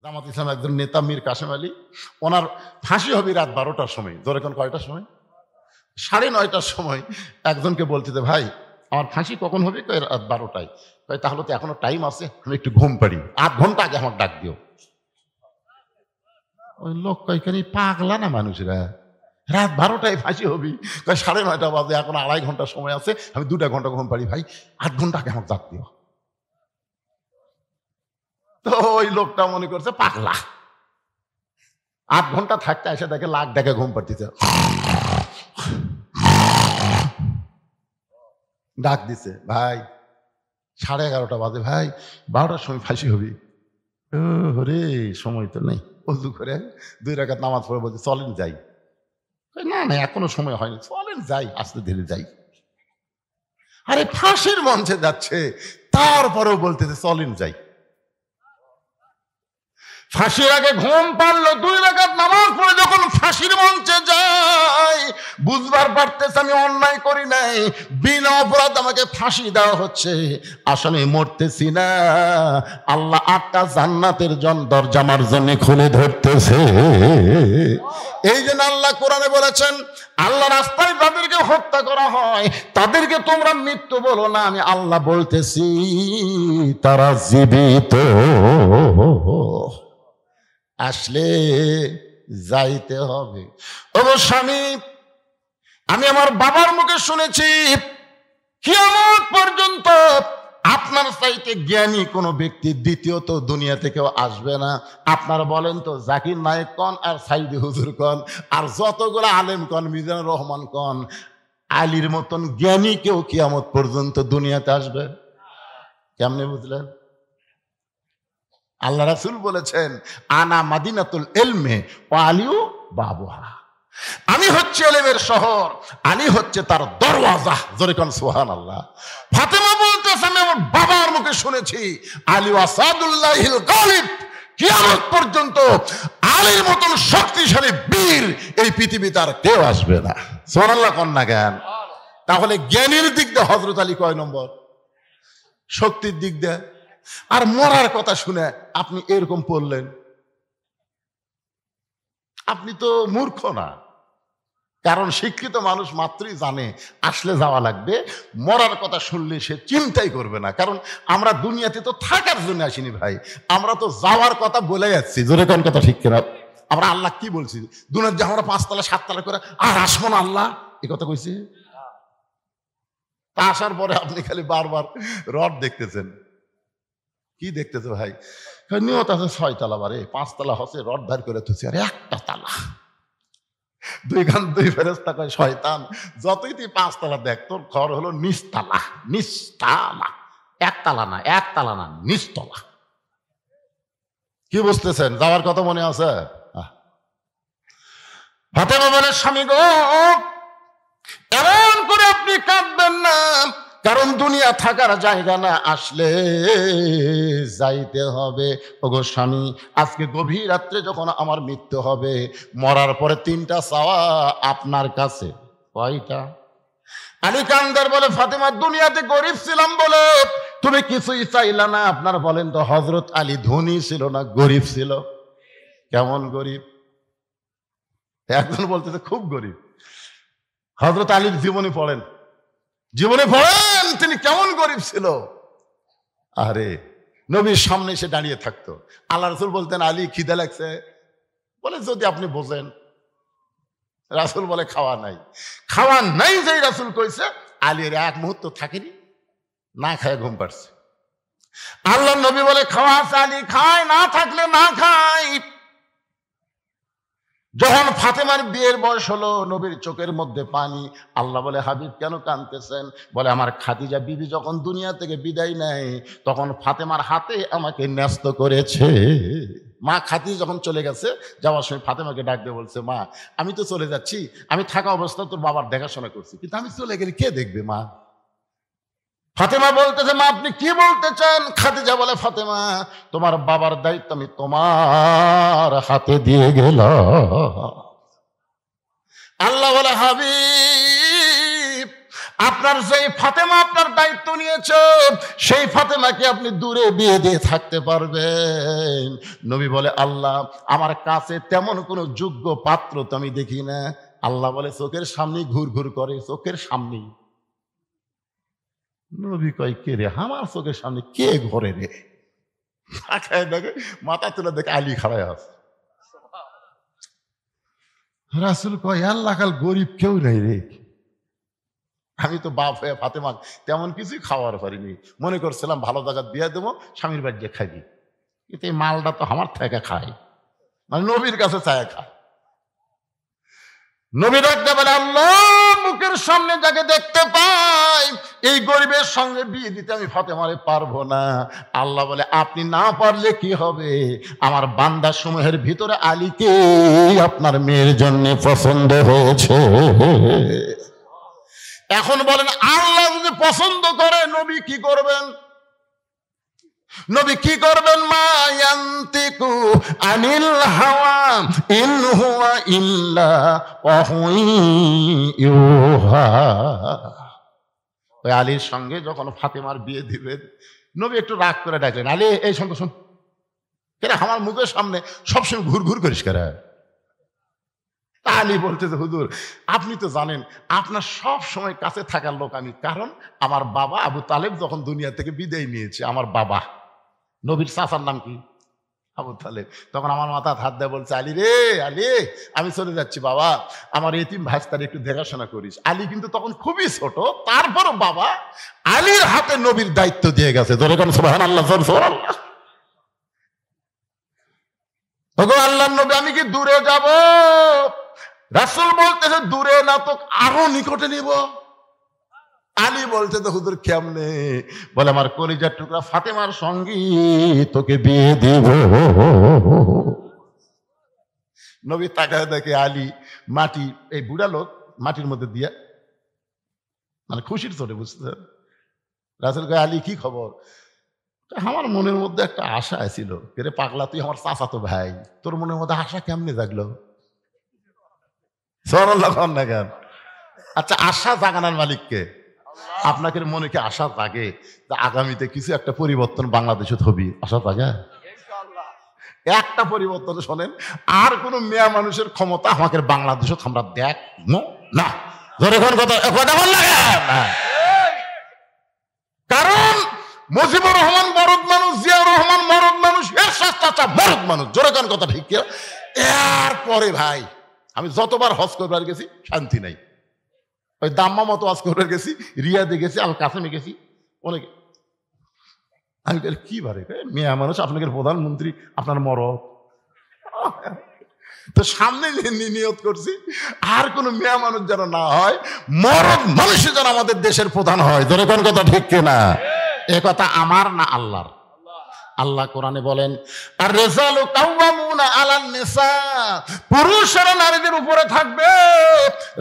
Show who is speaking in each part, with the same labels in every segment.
Speaker 1: জামাত ইসলাম একজন নেতা মীর কাসেম আলী, ওনার ফাঁসি হবে রাত 12টার সময়। ধরে কোন কয়টার সময়? 9:30টার সময়। একজনকে বলতে ভাই আমার ফাঁসি কখন হবে? রাত 12টায়। তাহলে তো এখনো টাইম আছে, আমি একটু ঘুম পাড়ি, 8 ঘন্টা আগে আমার ডাক দিও। ওই লোক কয়খানি পাগলা না মানুষরা? রাত 12টায় ফাঁসি হবি, 9:30 বাজে, এখন 2.5 ঘন্টা সময় আছে, আমি 2 ঘন্টা ঘুম পাড়ি, ভাই 8 ঘন্টা আগে আমার ডাক দিও। তো ওই লোকটা মনে করছে পাগলা। 8 ঘন্টা থাকতে এসে দেখে লাখ ডেকে ঘুম পাড়তেছে, ডাক দিছে, ভাই 11:30 বাজে, ভাই 12টার সময় ফাঁসি হবি। রে সময় তো নেই। অজু করে 2 রাকাত নামাজ পড়ে বলছে চলেন যাই। না না এখনো সময় হয়নি, চলেন যাই, আস্তে ধীরে যাই। আরে ফাঁসির মঞ্চে যাচ্ছে, তারপরেও বলতেছে চলেন যাই। ফাঁসির আগে ঘুম পারলো, 2 রাকাত নামাজ পড়ে যখন ফাঁসির মঞ্চে যায়, বুঝবার পারতেছে আমি অন্যায় করি নাই, বিনা অপরাধ আমাকে ফাঁসি দেওয়া হচ্ছে, আসলে মরতেছি না, আল্লাহ 8টা জান্নাতের দরজা আমার জন্য খুলে ধরতেছে। এই জন্য আল্লাহ কোরআনে বলেছেন, আল্লাহ রাস্তায় যাদেরকে হত্যা করা হয় তাদেরকে তোমরা মৃত্যু বলো না, আমি আল্লাহ বলতেছি তারা জীবিত। আসলে যাইতে হবে। ও স্বামী, আমি আমার বাবার মুখে শুনেছি কিয়ামত পর্যন্ত আপনার চাইতে জ্ঞানী কোনো ব্যক্তি দ্বিতীয়ত দুনিয়াতে কেউ আসবে না। আপনারা বলেন তো, জাকির নায়েক কন আর সাইদি হুজুর কন আর যতগুলো আলেম কন, মিজানুর রহমান কন, আলীর মতন জ্ঞানী কেউ কিয়ামত পর্যন্ত দুনিয়াতে আসবে? কেমনে বুঝলেন? আল্লাহ রাসূল বলেছেন, আনা মাদিনাতুল ইলমে ওয়া আলিউ বাবুহা, আমি হচ্ছে ইলমের শহর, আলী হচ্ছে তার দরওয়াজা। জোরে কোন সুবহানাল্লাহ। ফাতেমা বলতেছে, আমি আমার বাবার মুখে শুনেছি আলী আসাদুল্লাহিল গালিব, কিয়ামত পর্যন্ত আলীর মতন শক্তিশালী বীর এই পৃথিবীতে আর কেউ আসবে না। সুবহানাল্লাহ কোন না জ্ঞান? তাহলে জ্ঞানীর দিক দিয়ে হযরত আলী কয় নম্বর? শক্তির দিক দিয়ে। আর মরার কথা শুনে আপনি এরকম পড়লেন, আপনি তো মূর্খ না। কারণ শিক্ষিত মানুষ মাত্রই জানে আসলে যাওয়া লাগবে, মরার কথা শুনলে সে চিন্তাই করবে না। কারণ আমরা দুনিয়াতে তো থাকার জন্য আসিনি ভাই, আমরা তো যাওয়ার কথা বলে যাচ্ছি। জোরে কোন কথা ঠিক কিনা? আমরা আল্লাহ কি বলছি, দুনিয়ার যে আমরা 5 তলা 7 তলা করে আর আসবো না আল্লাহ, এ কথা কইছি। তা আসার পরে আপনি খালি বারবার রড দেখতেছেন। কি দেখতেছে ভাই? নিয়ত আছে 6 তলা, বারে 5 তলা হচ্ছে, রড ধার করে তুলছি, আর 1টা তালা। 2 ফেরেশতা কয়, শয়তান যতই তুই 5 তলা দেখ, তোর ঘর হলো নিচতলা। নিচতলা, 1 তলা না, 1 তলা না, নিচতলা। কি বুঝতেছেন? যাওয়ার কথা মনে আছে? ফাতেমা বলে, স্বামী গো, এমন করে আপনি কাঁদবেন না, কারণ দুনিয়া থাকার জায়গা না, আসলে যাইতে হবে। ওগো স্বামী, আজকে গভীর রাত্রে যখন আমার মৃত্যু হবে, মরার পরে 3টা চাওয়া আপনার কাছে। কয়টা? আলী কান্দার বলে, ফাতেমা দুনিয়াতে গরিব ছিলাম বলে তুমি কিছুই চাইলা না। আপনার বলেন তো, হযরত আলী ধনী ছিল না গরিব ছিল? কেমন গরিব? একজন বলতেছে খুব গরিব। হযরত আলীর জীবনী পড়েন, জীবনে পড়েন তিনি কেমন গরিব ছিল। আরে নবীর সামনে এসে দাঁড়িয়ে থাকতো, আল্লাহ রাসূল বলতেন, আলী খিদে লাগছে, বলে যদি আপনি বোঝেন। রাসূল বলে খাওয়া নাই। খাওয়া নাই যেই রাসূল কইছে, আলীর 1 মুহূর্ত থাকেনি, না খায় ঘুম পাড়ছে। আল্লাহ নবী বলে খাওয়া আছে, আলী খায়, না থাকলে না খায়। যখন ফাতেমার বিয়ের বয়স হলো, নবীর চোখের মধ্যে পানি। আল্লাহ বলে, হাবিব কেন কাঁদতেছেন? বলে, আমার খাদিজা বিবি যখন দুনিয়া থেকে বিদায় নেয়, তখন ফাতেমার হাতে আমাকে ন্যস্ত করেছে। মা খাদিজা যখন চলে গেছে, যাওয়ার সময় ফাতেমাকে ডাক দিয়ে বলছে, মা আমি তো চলে যাচ্ছি, আমি থাকা অবস্থায় তোর বাবার দেখাশোনা করছি, কিন্তু আমি চলে গেলে কে দেখবে মা? ফাতেমা বলতেছে, মা আপনি কি বলতে চান? খাদিজা বলে, ফাতেমা তোমার বাবার দায়িত্ব আমি তোমার হাতে দিয়ে গেলাম। আল্লাহ বলে, হাবিব আপনার যেই ফাতেমা আপনার দায়িত্ব নিয়েছে, সেই ফাতেমাকে আপনি দূরে বিয়ে দিয়ে থাকতে পারবেন? নবী বলে, আল্লাহ, আমার কাছে তেমন কোনো যোগ্য পাত্র তো আমি দেখি না। আল্লাহ বলে, চোখের সামনে ঘুর ঘুর করে, চোখের সামনে। নবী কয়, কে রে? আমার চোখের সামনে কে ঘরে রে? দেখে মাথা তুলে দেখে আলী খাড়ায় আছে। রাসূল কয়, আল্লাহ, কাল গরিব কেউ নেই রে। আমি তো বাপ হয়ে ফাতেমা তেমন কিছুই খাওয়ার পারিনি, মনে করছিলাম ভালো জায়গা দিয়ে দেবো, স্বামীর বাড়িতে খাইবি, কিন্তু এই মালটা তো আমার থেকে খায়, মানে নবীর কাছে চায় খায়। নবী ডাকতে বলে, আল্লাহ, মুখের সামনে যাকে দেখতে পাই এই গরিবের সঙ্গে বিয়ে দিতে আমি ফাতেমারে পারবো না। আল্লাহ বলে, আপনি না পারলে কি হবে, আমার বান্দা সমূহের ভিতরে আলীকে আপনার মেয়ের জন্য পছন্দ হয়েছে। এখন বলেন, আল্লাহ যদি পছন্দ করে নবী কি করবেন? নবী কি করবেন? মা ইয়ান্তিকু আনিল হাওয়া ইন হুয়া ইল্লা ওয়াহয়ুন ইউহা। ওই আলীর সঙ্গে যখন ফাতেমার বিয়ে দিবেন, নবী একটু রাগ করে ডাকলেন, আলী, এই শোন, শোন, কেরা আমার মুখের সামনে সবসময় ঘুর ঘুর করিস কেরা? আলী বলতেছে, হুজুর, আপনি তো জানেন আপনার সব সময় কাছে থাকার লোক আমি, কারণ আমার বাবা আবু তালেব যখন দুনিয়া থেকে বিদায় নিয়েছে, আমার বাবা, নবীর চাচার নাম কি? আবু তালেব। তখন আমার মাথা হাত দেয়, বলছে, আলী রে, আলী, আমি চলে যাচ্ছি বাবা, আমার এতিম ভাস্তার একটু দেখাশোনা করিস। আলী কিন্তু তখন খুবই ছোট, তারপরও বাবা আলীর হাতে নবীর দায়িত্ব দিয়ে গেছে। ধরে কোন সুবহানাল্লাহ, সুবহানাল্লাহ। ওগো আল্লাহর নবী, আমি কি দূরে যাব? রাসূল বলতেছে, দূরে না তো আরো নিকটে নিব। আলী বলছে, তো হুজুর কেমনে? বলে, আমার কলিজার টুকরা ফাতেমার সঙ্গে তোকে বিয়ে দেব। নবী তাকায় দেখে আলী মাটি, এই বুড়া লোক মাটির মধ্যে দিয়া, মানে খুশির চোটে, বুঝতেছেন? রাসূল কয়, আলী, কি খবর? আমার মনের মধ্যে একটা আশা ছিল। রে পাগলা, তুই আমার চাচাতো ভাই, তোর মনের মধ্যে আশা কেমনে জাগলো? আচ্ছা, আশা জাগানোর মালিককে? আপনাকে মনে কি আশা জাগে যে আগামীতে কিছু একটা পরিবর্তন বাংলাদেশে হবে? আশা জাগে একটা পরিবর্তন। শোনেন, আর কোন মেয়া মানুষের ক্ষমতা আমাকে বাংলাদেশে আমরা দেখ না। কারণ মুজিবুর রহমান মরদ মানুষ, জিয়াউর রহমান মরদ মানুষ, এরশাদ চাচা মরদ মানুষ। জোরে কোন কথা ঠিক কি? এরপরে ভাই, আমি যতবার হজ করবার গেছি শান্তি নাই। ওই দাম্মা মতো হজ করবার গেছি, রিয়াদে গেছি, আল কাসেমে গেছি, অনেকে। আমি কি বারে মেয়া মানুষ, আপনাকে প্রধানমন্ত্রী, আপনার মরদ। তো সামনে নিয়ত করছি আর কোন মেয়া মানুষ যেন না হয়, মরদ মানুষ যেন আমাদের দেশের প্রধান হয়। ধরে কোন কথা ঠিক কিনা? এ কথা আমার না আল্লাহর। আল্লাহ কোরআনে বলেন, আর রিজালু কাওয়ামুনা আলান নিসা, পুরুষেরা নারীদের উপরে থাকবে।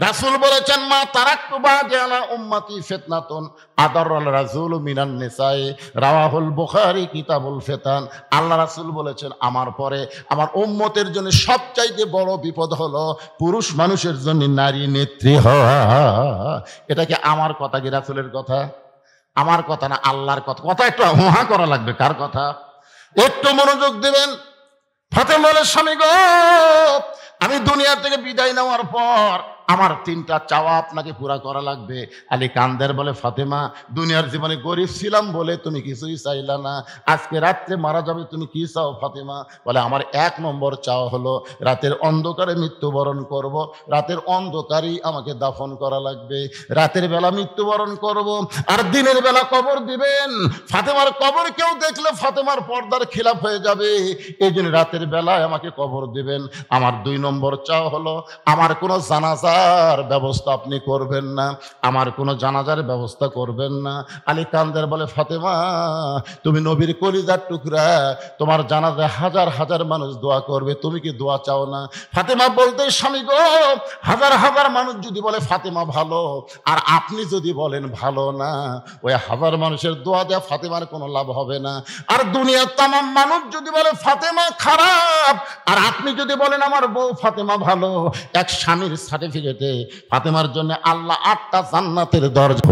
Speaker 1: রাসূল বলেছেন, মা তারাকতু বাদি আলা উম্মতি ফিতনাতুন আদাররাল রাসূলু মিনান নিসাই, রাওয়াহুল বুখারী কিতাবুল ফিতান। আল্লাহ রাসূল বলেছেন, আমার পরে আমার উম্মতের জন্য সবচাইতে বড় বিপদ হলো পুরুষ মানুষের জন্য নারী নেত্রী হওয়া। এটা কি আমার কথা কি রাসূলের কথা? আমার কথা না, আল্লাহর কথা। কথা একটু হুহা করা লাগবে। কার কথা? একটু মনোযোগ দিবেন। ফাতেমা বলে, স্বামী গো, আমি দুনিয়া থেকে বিদায় নেওয়ার পর আমার 3টা চাওয়া আপনাকে পুরা করা লাগবে। আলী কান্দের বলে, ফাতেমা, দুনিয়ার জীবনে গরিব ছিলাম বলে তুমি কিছুই চাইলা না, আজকে রাত্রে মারা যাবে, তুমি কি চাও ফাতেমা? বলে, আমার 1 নম্বর চাওয়া হলো রাতের অন্ধকারে মৃত্যুবরণ করব, রাতের অন্ধকারেই আমাকে দাফন করা লাগবে, রাতের বেলা মৃত্যুবরণ করব, আর দিনের বেলা কবর দিবেন। ফাতেমার কবর কেউ দেখলে ফাতেমার পর্দার খিলাফ হয়ে যাবে, এই জন্য রাতের বেলায় আমাকে কবর দিবেন। আমার 2 নম্বর চাওয়া হলো আমার কোনো জানাজা ব্যবস্থা আপনি করবেন না, আমার কোন জানাজার ব্যবস্থা করবেন না। আলী কান্দের বলে, ফাতেমা, তুমি নবীর কলিজার টুকরা, তোমার জানাজায় হাজার হাজার মানুষ দোয়া করবে, তুমি কি দোয়া চাও না? ফাতেমা বলতে, স্বামী গো, হাজার হাজার মানুষ যদি বলে ফাতেমা ভালো, আর আপনি যদি বলেন ভালো না, ওই হাজার মানুষের দোয়া দেয়া ফাতেমার কোনো লাভ হবে না। আর দুনিয়ার তামাম মানুষ যদি বলে ফাতেমা খারাপ, আর আপনি যদি বলেন আমার বউ ফাতেমা ভালো, এক স্বামীর সার্টিফিকেট কেটে ফাতেমার জন্য আল্লাহ 8টা জান্নাতের দরজা।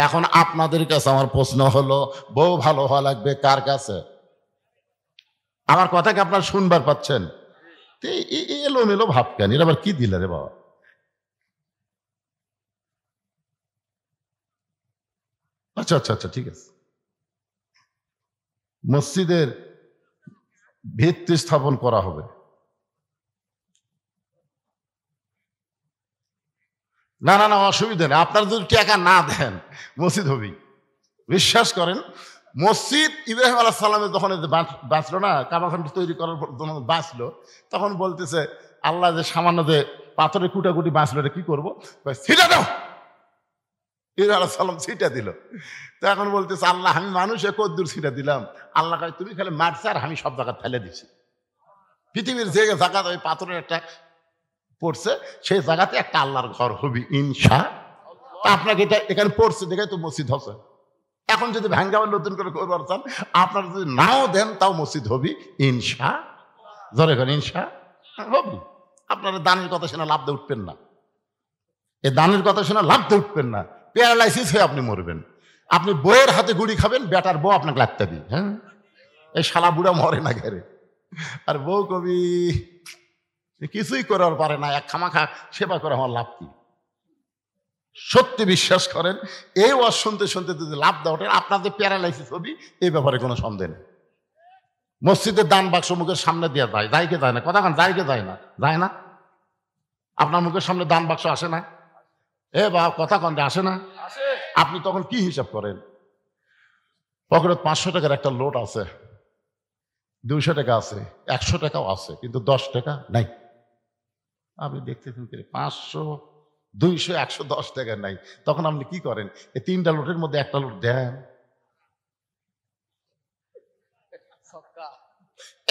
Speaker 1: এখন আপনাদের কাছে আমার প্রশ্ন হলো, বউ ভালো হওয়া লাগবে কার কাছে? আমার কথা কি আপনারা শুনবার পাচ্ছেন? এলোমেলো ভাব কেন? এটা আবার কি দিলে রে বাবা? আচ্ছা আচ্ছা আচ্ছা, ঠিক আছে। মসজিদের ভিত্তি স্থাপন করা হবে। না না না, অসুবিধা নেই। আপনারা যদি টাকা না দেন মসজিদ হবেই, বিশ্বাস করেন। মসজিদ ইব্রাহিম আলাইহিস সালামের যখন বাঁচলো না, কাবাখানটি তৈরি করার জন্য বাঁচলো, তখন বলতেছে আল্লাহ যে সামান্য যে পাথরের কুটাকুটি বাঁচলো, এটা কি করবো? ছিটা দাও। ইব্রাহিম আলাইহিস সালাম ছিটা দিল। তো এখন বলতেছে আল্লাহ আমি মানুষে কদ্দুর ছিটা দিলাম। আল্লাহ কয় তুমি খালি মারছে আর আমি সব জায়গা ফেলে দিছি। পৃথিবীর যে জায়গা ওই পাথরের একটা পড়ছে, সেই জায়গাতে একটা আল্লাহর ঘর হবি ইনশাআল্লাহ। আপনাকে এটা এখানে পড়ছে দেখে তো মসজিদ হচ্ছে। এখন যদি ভাঙ্গা নতুন করে করবার চান, আপনারা যদি নাও দেন তাও মসজিদ হবি ইনশাআল্লাহ। ধরে করেন ইনশাআল্লাহ হবি। আপনারা দানের কথা শোনা লাভ দিয়ে উঠবেন না। এই দানের কথা শোনা লাভ দিয়ে উঠবেন না। প্যারালাইসিস হয়ে আপনি মরবেন। আপনি বইয়ের হাতে গুড়ি খাবেন, বেটার বউ আপনাকে লাগতে দিই। হ্যাঁ, এই শালা বুড়া মরে না ঘেরে। আর বউ কবি কিছুই করার পারে না, এক খামাখা সেবা করে আমার লাভ কি? সত্যি বিশ্বাস করেন, এই ওয়াজ শুনতে শুনতে যদি লাভ দেওয়া ওঠে, আপনাদের প্যারালাইসিস হবি, এই ব্যাপারে কোনো সন্দেহ নেই। মসজিদের দান বাক্স মুখের সামনে দিয়ে যায়, যাইকে যায় না, কথাখান যাইকে যায় না, যায় না। আপনার মুখের সামনে দান বাক্স আসে না? এ বা কথা কন্দে আসে না? আপনি তখন কি হিসাব করেন? পকেটে 500 টাকার একটা লোট আছে, 200 টাকা আছে, 100 টাকাও আছে, কিন্তু 10 টাকা নাই। আপনি দেখতেছেন 500, 200, 110 টাকা নাই। তখন আপনি কি করেন? এই 3টা লোটের মধ্যে একটা লোট দেন।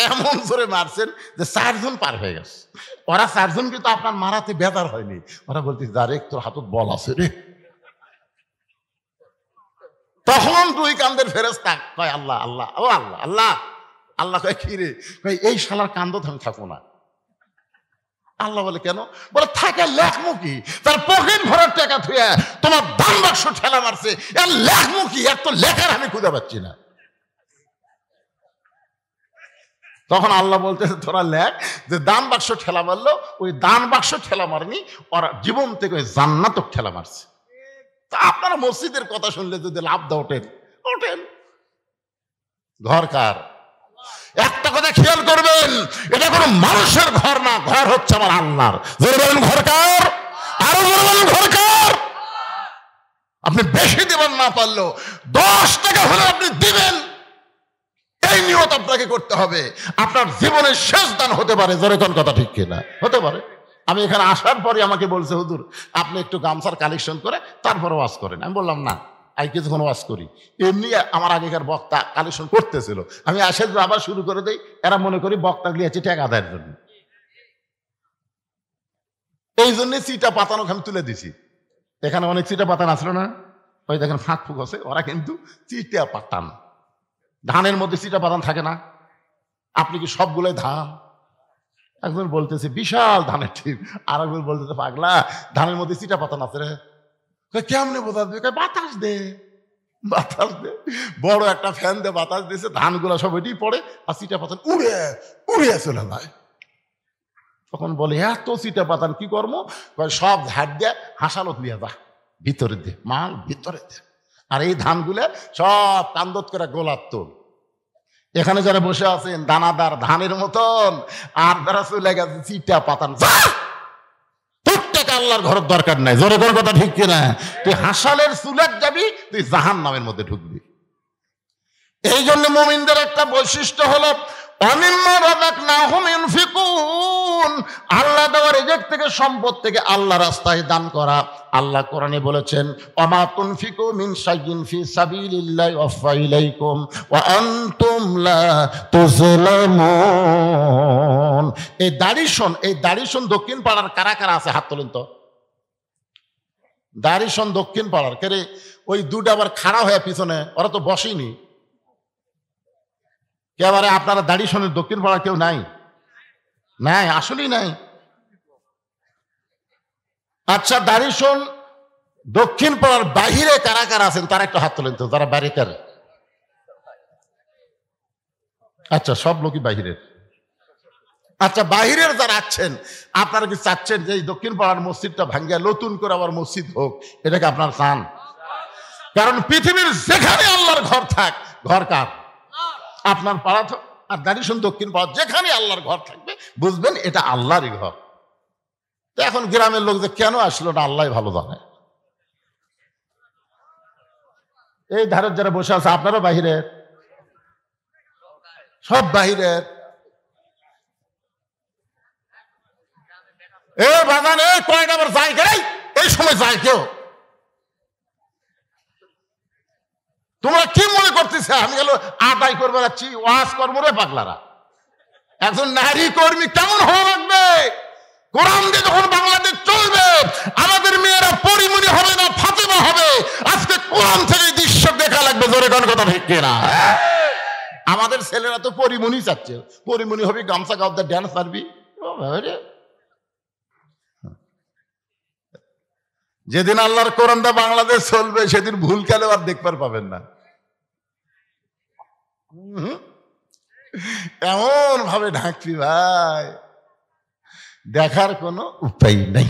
Speaker 1: এমন জোরে মারছেন যে 4 জন পার হয়ে গেছে। ওরা 4 জন কিন্তু আপনার মারাতে বেদার হয়নি। ওরা বলতেছে ডাইরেক্ট তোর হাতত বল আছে রে। তখন 2 কান্দের ফেরেশতা কয় আল্লাহ আল্লাহ, ও আল্লাহ আল্লাহ। আল্লাহ কয় কি রে? কয় এই শালার কান্দত আমি থাকবো না। আল্লাহ বলে কেন? বলে থাকে লেখমুখী, তার পকেট ভরার টাকা থুয়ে তোমার দান বাক্স ঠেলা মারছে, এর লেখমুখী, এর তো লেখার আমি খুঁজে পাচ্ছি না। তখন আল্লাহ বলতেছে তোরা লেখ যে দান বাক্স ঠেলা মারলো, ওই দান বাক্স ঠেলা মারেনি, ওরা জীবন থেকে ওই জান্নাতক ঠেলা মারছে। তা আপনারা মসজিদের কথা শুনলে যদি লাভ দা ওঠেন, ওঠেন। ঘর কার? একটা কথা খেয়াল করবেন, এটা কোনো মানুষের ঘর না, ঘর হচ্ছে আমার আল্লাহর। জোরে বলেন ঘর কার? আরো জোরে বলেন ঘর কার? আপনি বেশি দেবেন না পারলেও 10 টাকা হলে আপনি দিবেন, এই নিয়ত আপনাকে করতে হবে। আপনার জীবনের শেষ দান হতে পারে। জোরে কোন কথা ঠিক কিনা? হতে পারে। আমি এখানে আসার পরে আমাকে বলছে হুজুর আপনি একটু গামছার কালেকশন করে তারপরে ওয়াজ করেন। আমি বললাম না, আমি কিছুক্ষণ ওয়াজ করি। এমনি আমার আগেকার বক্তা কালেকশন করতেছিল, আমি আসে আবার শুরু করে দেই। এরা মনে করি বক্তা গুলি আছে টাকা আদায়ের জন্য। এই জন্য চিটা পাতানো আমি তুলে দিছি। এখানে অনেক চিটা পাতান আসলো না, ওই দেখেন ফাঁক ফুক আছে, ওরা কিন্তু চিটা পাতান। ধানের মধ্যে চিটা পাতান থাকে না? আপনি কি সবগুলোই ধান? একজন বলতেছে বিশাল ধানের টিপ, আর একজন বলতেছে পাগলা ধানের মধ্যে চিটা পাতান আছে রে। কেমনে বোঝা দেবে? বাতাস দে, বাতাস দে। বড় একটা ফ্যান দিয়ে বাতাস দিয়েছে, ধানগুলা সব এটি পড়ে আর চিটা পাতান উড়ে উড়ে চলে যায়। তখন বলে এত চিটা পাতান কি কর্ম? সব ঝাড় দিয়ে হাসালত নিয়ে যা, ভিতরে দে, মাল ভিতরে দে। আর এই ধানগুলা সব কান্দত করে গোলার তোল। এখানে যারা বসে আছেন দানাদার ধানের মতন, আর যারা চলে গেছে চিটা পাতান, আল্লাহর ঘরের দরকার নাই। জোরে কোনো কথা ঠিক কিনা? তুই হাসালের চুলের যাবি, তুই জাহান্নামের মধ্যে ঢুকবি। এই জন্য মুমিনদের একটা বৈশিষ্ট্য হলো আল্লাহ দেওয়া রিজিক থেকে, সম্পদ থেকে আল্লাহ রাস্তায় দান করা। আল্লাহ কোরআনে বলেছেন ওমা তুনফিকু মিন শাইইন ফি সাবিলিল্লাহি ওয়াফা ইলাইকুম ওয়া আনতুম লা তুযলামুন। এই দাড়িশন দক্ষিণ পাড়ার কারা কারা আছে হাত তোলেন তো। দাড়িশন দক্ষিণ পাড়ার কে রে? ওই দুটো আবার খাড়া হয়ে পিছনে, ওরা তো বসেনি। এবারে আপনারা দাড়িশনের দক্ষিণ পাড়া কেউ নাই? নাই, আসলেই নাই। আচ্ছা দাড়িশোন দক্ষিণ পাড়ার বাহিরে কারা কারা আছেন তারা একটা হাত তোলেন তো, যারা বাইরে কারে? আচ্ছা সব লোকই বাহিরের। আচ্ছা বাহিরের যারা আছেন আপনারা কি চাচ্ছেন যে এই দক্ষিণ পাড়ার মসজিদটা ভাঙ্গিয়া নতুন করে আবার মসজিদ হোক? এটাকে আপনারা চান? কারণ পৃথিবীর যেখানে আল্লাহর ঘর থাক, ঘর কার? আপনার পাড়া তো। আর দাড়িশোন দক্ষিণ পাড়া যেখানে আল্লাহর ঘর থাকবে বুঝবেন এটা আল্লাহরই ঘর। তো এখন গ্রামের লোক যে কেন আসলো না আল্লাহ ভালো জানে। এই ধারের যারা বসে আছে আপনারা বাহিরের, সব বাহিরের। এ বাগানে কয়টা আবার যায় কে? এই সময় যায় কেউ? তোমরা কি মনে করতেছে আমি গেল আদায় করবে যাচ্ছি? ওয়াজ কর্ম রে পাগলারা। একজন নারী কর্মী কেমন হওয়া লাগবে? কোরআন দিয়ে যখন বাংলাদেশ চলবে আমাদের মেয়েরা পরিমণি হবে না ফাতেমা হবে। আজকে কোরআন থেকে দৃশ্য দেখা লাগবে। জোরে কোন কথা ঠিক কিনা? আমাদের ছেলেরা তো পরিমণি চাচ্ছে, পরিমণি হবি, গামছা গাউতে ড্যান্স পারবি। যেদিন আল্লাহর কোরআনটা বাংলাদেশ চলবে সেদিন ভুল খেলে আর দেখবার পাবেন না। এমন ভাবে ঢাকবি ভাই, দেখার কোনো উপায় নেই।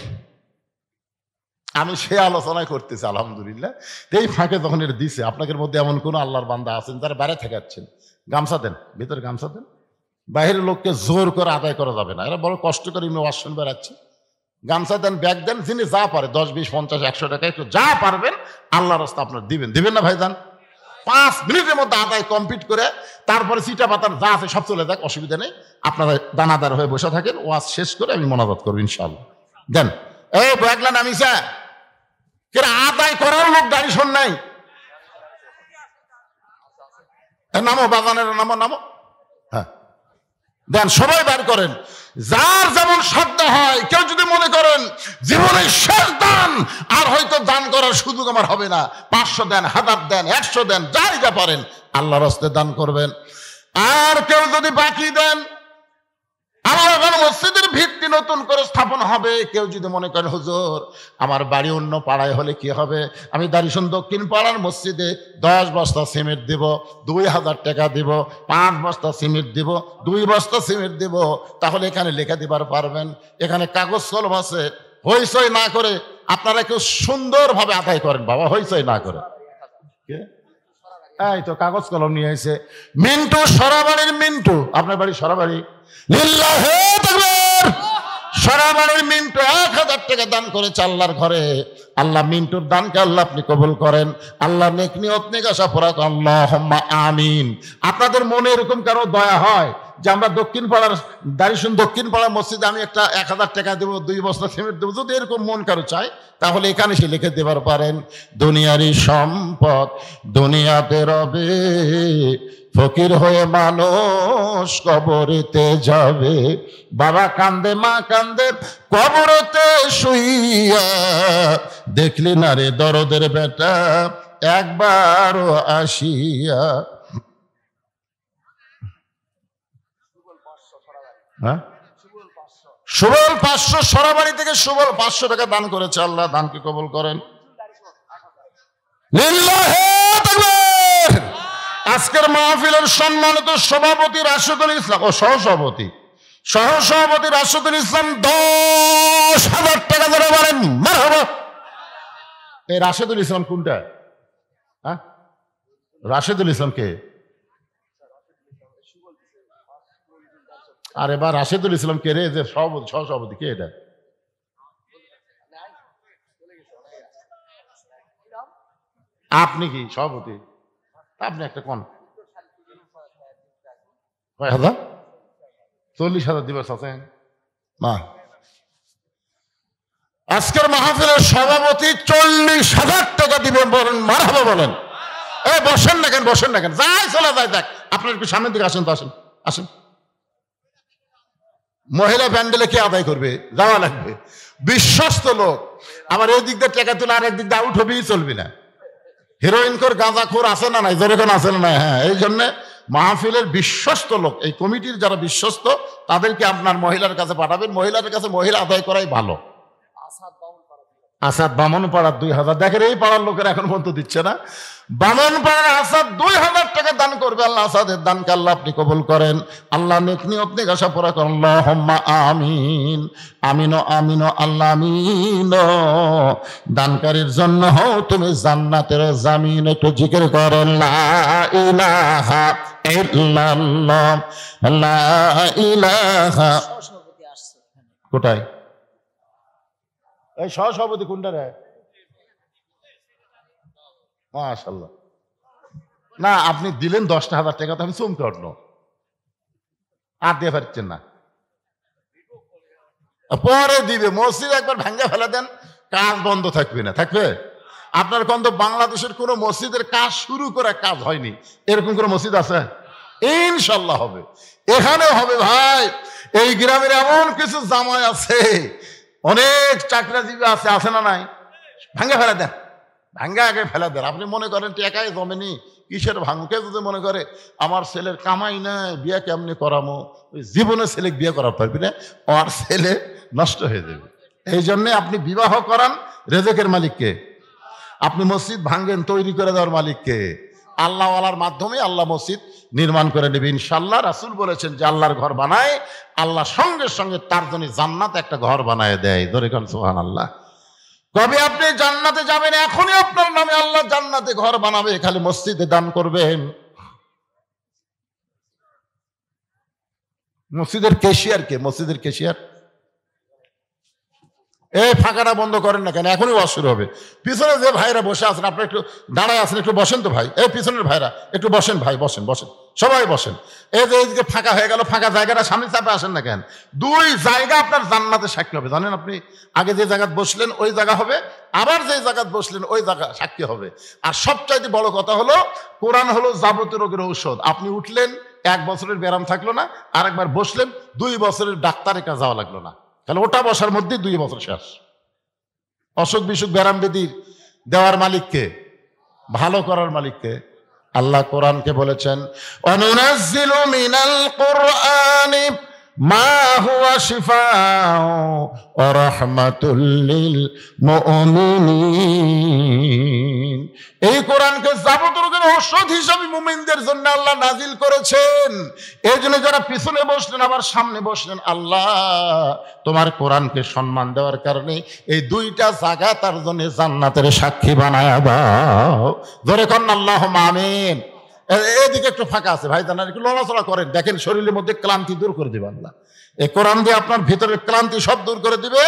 Speaker 1: আমি সে আলোচনা করতেছি আলহামদুলিল্লাহ। এই ফাঁকে যখন এটা দিছে, আপনাদের মধ্যে এমন কোন আল্লাহর বান্দা আছেন যারা বাইরে থাকাচ্ছেন, গামছা দেন, ভিতরে গামছা দেন। বাইরের লোককে জোর করে আদায় করা যাবে না, এরা বড় কষ্ট করে ওয়াশরুম বেড়াচ্ছে। গামছা দেন, ব্যাগ দেন, যিনি যা পারে 10, 20, 50, 100 টাকা একটু যা পারবেন আল্লাহর রাস্তা আপনার দিবেন। দিবেন না ভাইজান? 5 মিনিটের মধ্যে আদায় কমপ্লিট করে তারপরে চিটা পাতার যা আছে সব চলে যাক, অসুবিধা নেই। আপনারা দানাদার হয়ে বসে থাকেন, ওয়াজ শেষ করে আমি মোনাজাত করবো ইনশাআল্লাহ। দেন এই ব্যাগলা নামিসা কেন আদায় করার লোক দাড়িশোন নাই? নামো বাগানের, নামো নামো। হ্যাঁ দেন, সবাই বার করেন যার যেমন সাধ্য হয়। কেউ যদি মনে করেন জীবনের শেষ দান আর হয়তো দান করার সুযোগ আমার হবে না, 500 দেন, 1000 দেন, 100 দেন, যাই যা পারেন আল্লাহর রাস্তায় দান করবেন। আর কেউ যদি বাকি দেন, আমার এখন মসজিদের ভিত্তি নতুন করে স্থাপন হবে। কেউ যদি মনে করেন হুজুর আমার বাড়ি অন্য পাড়ায় হলে কি হবে, আমি দাড়িশোন দক্ষিণ পাড়ার মসজিদে 10 বস্তা সিমেন্ট দিব, 2000 টাকা দিব, 5 বস্তা সিমেন্ট দিব, 2 বস্তা সিমেন্ট দিব, তাহলে এখানে লেখা দিবার পারবেন। এখানে কাগজ কলম আছে, হইচই না করে আপনারা কেউ সুন্দরভাবে আদায় করেন বাবা, হইচই না করে। এই তো কাগজ কলম নিয়ে এসে মিন্টু, সরাবাড়ির মিন্টু, আপনার বাড়ি সরাবাড়ি, সরাবাড়ির মিন্টু 1000 টাকা দান করেছে আল্লাহর ঘরে। আল্লাহ মিন্টুর দানকে আল্লাহ আপনি কবুল করেন। আল্লাহ নেক নিয়ত নেক আশা পুরা করেন, আল্লাহুম্মা আমিন। আপনাদের মনে এরকম কারো দয়া হয় যে আমরা দক্ষিণ পাড়ার দাড়িশোন দক্ষিণ পাড়ার মসজিদে আমি একটা 1000 টাকা দেবো, 2 বস্তা সিমেন্ট দেবো, যদি এরকম মন কারো চায় তাহলে এখানে সে লিখে দেবার পারেন। দুনিয়ারই সম্পদ দুনিয়াতে রবে, ফকির হয়ে মানুষ কবরেতে যাবে। বাবা কান্দে মা কান্দে কবরেতে শুইয়া, দেখলি না রে দরদের বেটা একবারও আসিয়া। হ্যাঁ সুবল 500 সরাবাড়ি থেকে সুবল 500 টাকা দান করেছে। আল্লাহ দানকে কবুল করেন। লিল্লাহি তাকবীর। আজকের মাহফিলের সম্মানিত সভাপতি রাশেদুল ইসলাম ও সহসভাপতি রাশেদুল ইসলাম 10,000 টাকা ধরে বলেন মারহাবা। এই রাশেদুল ইসলাম কোনটা? হ্যাঁ রাশেদুল ইসলাম কে? আরে বা রাশেদুল ইসলাম কে রে? যে সহসভাপতি কে? এটা আপনি কি সভাপতি? আপনি একটা কোন 40,000 দিবস আছেন না? আজকের মাহফিলের সভাপতি 40,000 টাকা দিবেন, বলেন মারহাবা বলেন। এ বসেন না কেন, বসেন না কেন, যাই চলে যায় দেখ। আপনার একটু সামনের দিকে আসেন তো, আসেন আসেন। মহিলা প্যান্ডেলে কে আদায় করবে? যাওয়া লাগবে। বিশ্বস্ত লোক আবার এই দিক দিয়ে টাকা তুলে আর একদিক দিয়ে আউট হবেই চলবে না। হিরোইন কর গাঁজা খোর আছে না নাই? যেরকম আছে না নাই? হ্যাঁ, এই জন্য মাহফিলের বিশ্বস্ত লোক, এই কমিটির যারা বিশ্বস্ত তাদেরকে আপনার মহিলার কাছে পাঠাবেন। মহিলার কাছে মহিলা আদায় করাই ভালো। আসাদ বামনপাড়ার 2000, দেখেন এই পাড়ার লোকের এখন পর্যন্ত দিচ্ছে না। বামনপাড়ার আসাদ 2000 টাকা দান করবে। আল্লাহ আসাদের দানকে আল্লাহ আপনি কবুল করেন। আল্লাহ নেক নিয়ত নেক আশা পুরা করেন। আল্লাহুম্মা আমিন। আমিন আমিন আল্লাহ আমিন। দানকারীর জন্য হও তুমি জান্নাতের জামিন। একটু জিকির করেন লা ইলাহা ইল্লাল্লাহ, লা ইলাহা। কোথায় এই সহসভাপতি কোনটা রে? মাশাআল্লাহ। না আপনি দিলেন 10,000 টাকা, তো আমি চমকে উঠল। আর দিয়ে পারছেন না, পরে দিবে। মসজিদ একবার ভাঙ্গা ফেলা দেন, কাজ বন্ধ থাকবে না? থাকবে। আপনার কোন বাংলাদেশের কোন মসজিদের কাজ শুরু করে কাজ হয়নি, এরকম কোন মসজিদ আছে? ইনশাল্লাহ হবে, এখানে হবে ভাই। এই গ্রামের এমন কিছু জামাই আছে, অনেক চাকরিজীবী আছে, আছে না নাই? ভাঙ্গা ফেলা দেন, ভাঙ্গা আগে ফেলা দেন। আপনি মনে করেন টেকায় জমেনি, কিসের ভাঙকে যদি মনে করে আমার ছেলের কামাই নাই, বিয়ে কেমনি করামো, জীবনে ছেলে বিয়ে করা পারবি না, আর ছেলে নষ্ট হয়ে যাবে। এই জন্যে আপনি বিবাহ করান রেজেকের মালিককে, আপনি মসজিদ ভাঙ্গেন তৈরি করে দেওয়ার মালিককে। আল্লাহওয়ালার মাধ্যমে আল্লাহ মসজিদ নির্মাণ করে নেবে ইনশাল্লাহ। রাসূল বলেছেন যে আল্লাহর ঘর বানায়, আল্লাহ সঙ্গে সঙ্গে তার জন্য জান্নাত একটা ঘর বানায় দেয়। ধরে কোন সুবহানাল্লাহ। কবে আপনি জান্নাতে যাবেন? এখনই আপনার নামে আল্লাহ জান্নাতে ঘর বানাবে, খালি মসজিদে দান করবেন। মসজিদের ক্যাশিয়ার কে? মসজিদের ক্যাশিয়ার এই ফাঁকাটা বন্ধ করেন না কেন? এখনই ওয়াজ শুরু হবে। পিছনে যে ভাইরা বসে আছেন, আপনারা একটু দাঁড়ায় আছেন, একটু বসেন তো ভাই। এই পিছনের ভাইরা একটু বসেন ভাই, বসেন বসেন, সবাই বসেন। এই যে এইদিকে ফাঁকা হয়ে গেল, ফাঁকা জায়গাটা সামনে চাপে আসেন না কেন? দুই জায়গা আপনার জান্নাতে সাক্ষী হবে, জানেন আপনি? আগে যে জায়গায় বসলেন ওই জায়গা হবে, আবার যে জায়গায় বসলেন ওই জায়গা সাক্ষী হবে। আর সবচাইতে বড় কথা হলো, কোরআন হলো যাবতীয় রোগের ঔষধ। আপনি উঠলেন, 1 বছরের ব্যায়াম থাকলো না, আর একবার বসলেন, 2 বছরের ডাক্তারের কাছে যাওয়া লাগলো না। তাহলে ওটা বসার মধ্যে 2 বছর শেষ। অসুখ বিসুখ ব্যারাম বেদি দেওয়ার মালিককে, ভালো করার মালিককে। আল্লাহ কোরআনকে বলেছেন, অনুনাজ্জিলু মিনাল কুরআনি মা হুয়া শিফাউ ওয়া রাহমাতুল লিল মুমিনিন। এই কোরআনকে যাবতীয় রোগের ঔষধ হিসেবে মুমিনদের জন্য আল্লাহ নাজিল করেছেন। এই জন্য যারা পিছনে বসলেন আবার সামনে বসলেন, আল্লাহ তোমার কোরআনকে সম্মান দেওয়ার কারণে এই 2টা জায়গা তার জন্য জান্নাতের সাক্ষী বানায়া দাও। ধরে কন আল্লাহুম্মা আমিন। এদিকে একটু ফাঁকা আছে ভাই, জানার একটু লড়াচড়া করেন, দেখেন শরীরের মধ্যে ক্লান্তি দূর করে দিবে আল্লাহ। এই কোরআন দিয়ে আপনার ভিতরের ক্লান্তি সব দূর করে দিবে।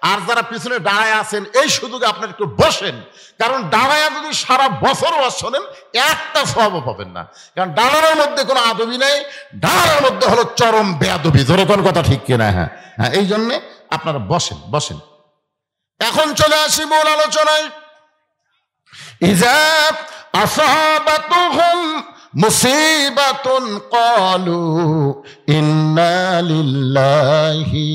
Speaker 1: আর যারা পিছনে দাঁড়ায় আছেন, এই সুযোগে আপনার একটু বসেন, কারণ দাঁড়ায় যদি সারা বছর ওয়াজ শোনেন একটা সওয়াবও পাবেন না। কারণ দাঁড়ানোর মধ্যে কোনো আদবি নেই, দাঁড়ানোর মধ্যে হলো চরম বেয়াদবি। ধরে কোন কথা ঠিক কিনা? হ্যাঁ হ্যাঁ, এই জন্যে আপনারা বসেন বসেন। এখন চলে আসি মূল আলোচনায়। ইজা আসাবাতুহুম মুসিবাতুন ক্বালু ইন্না লিল্লাহি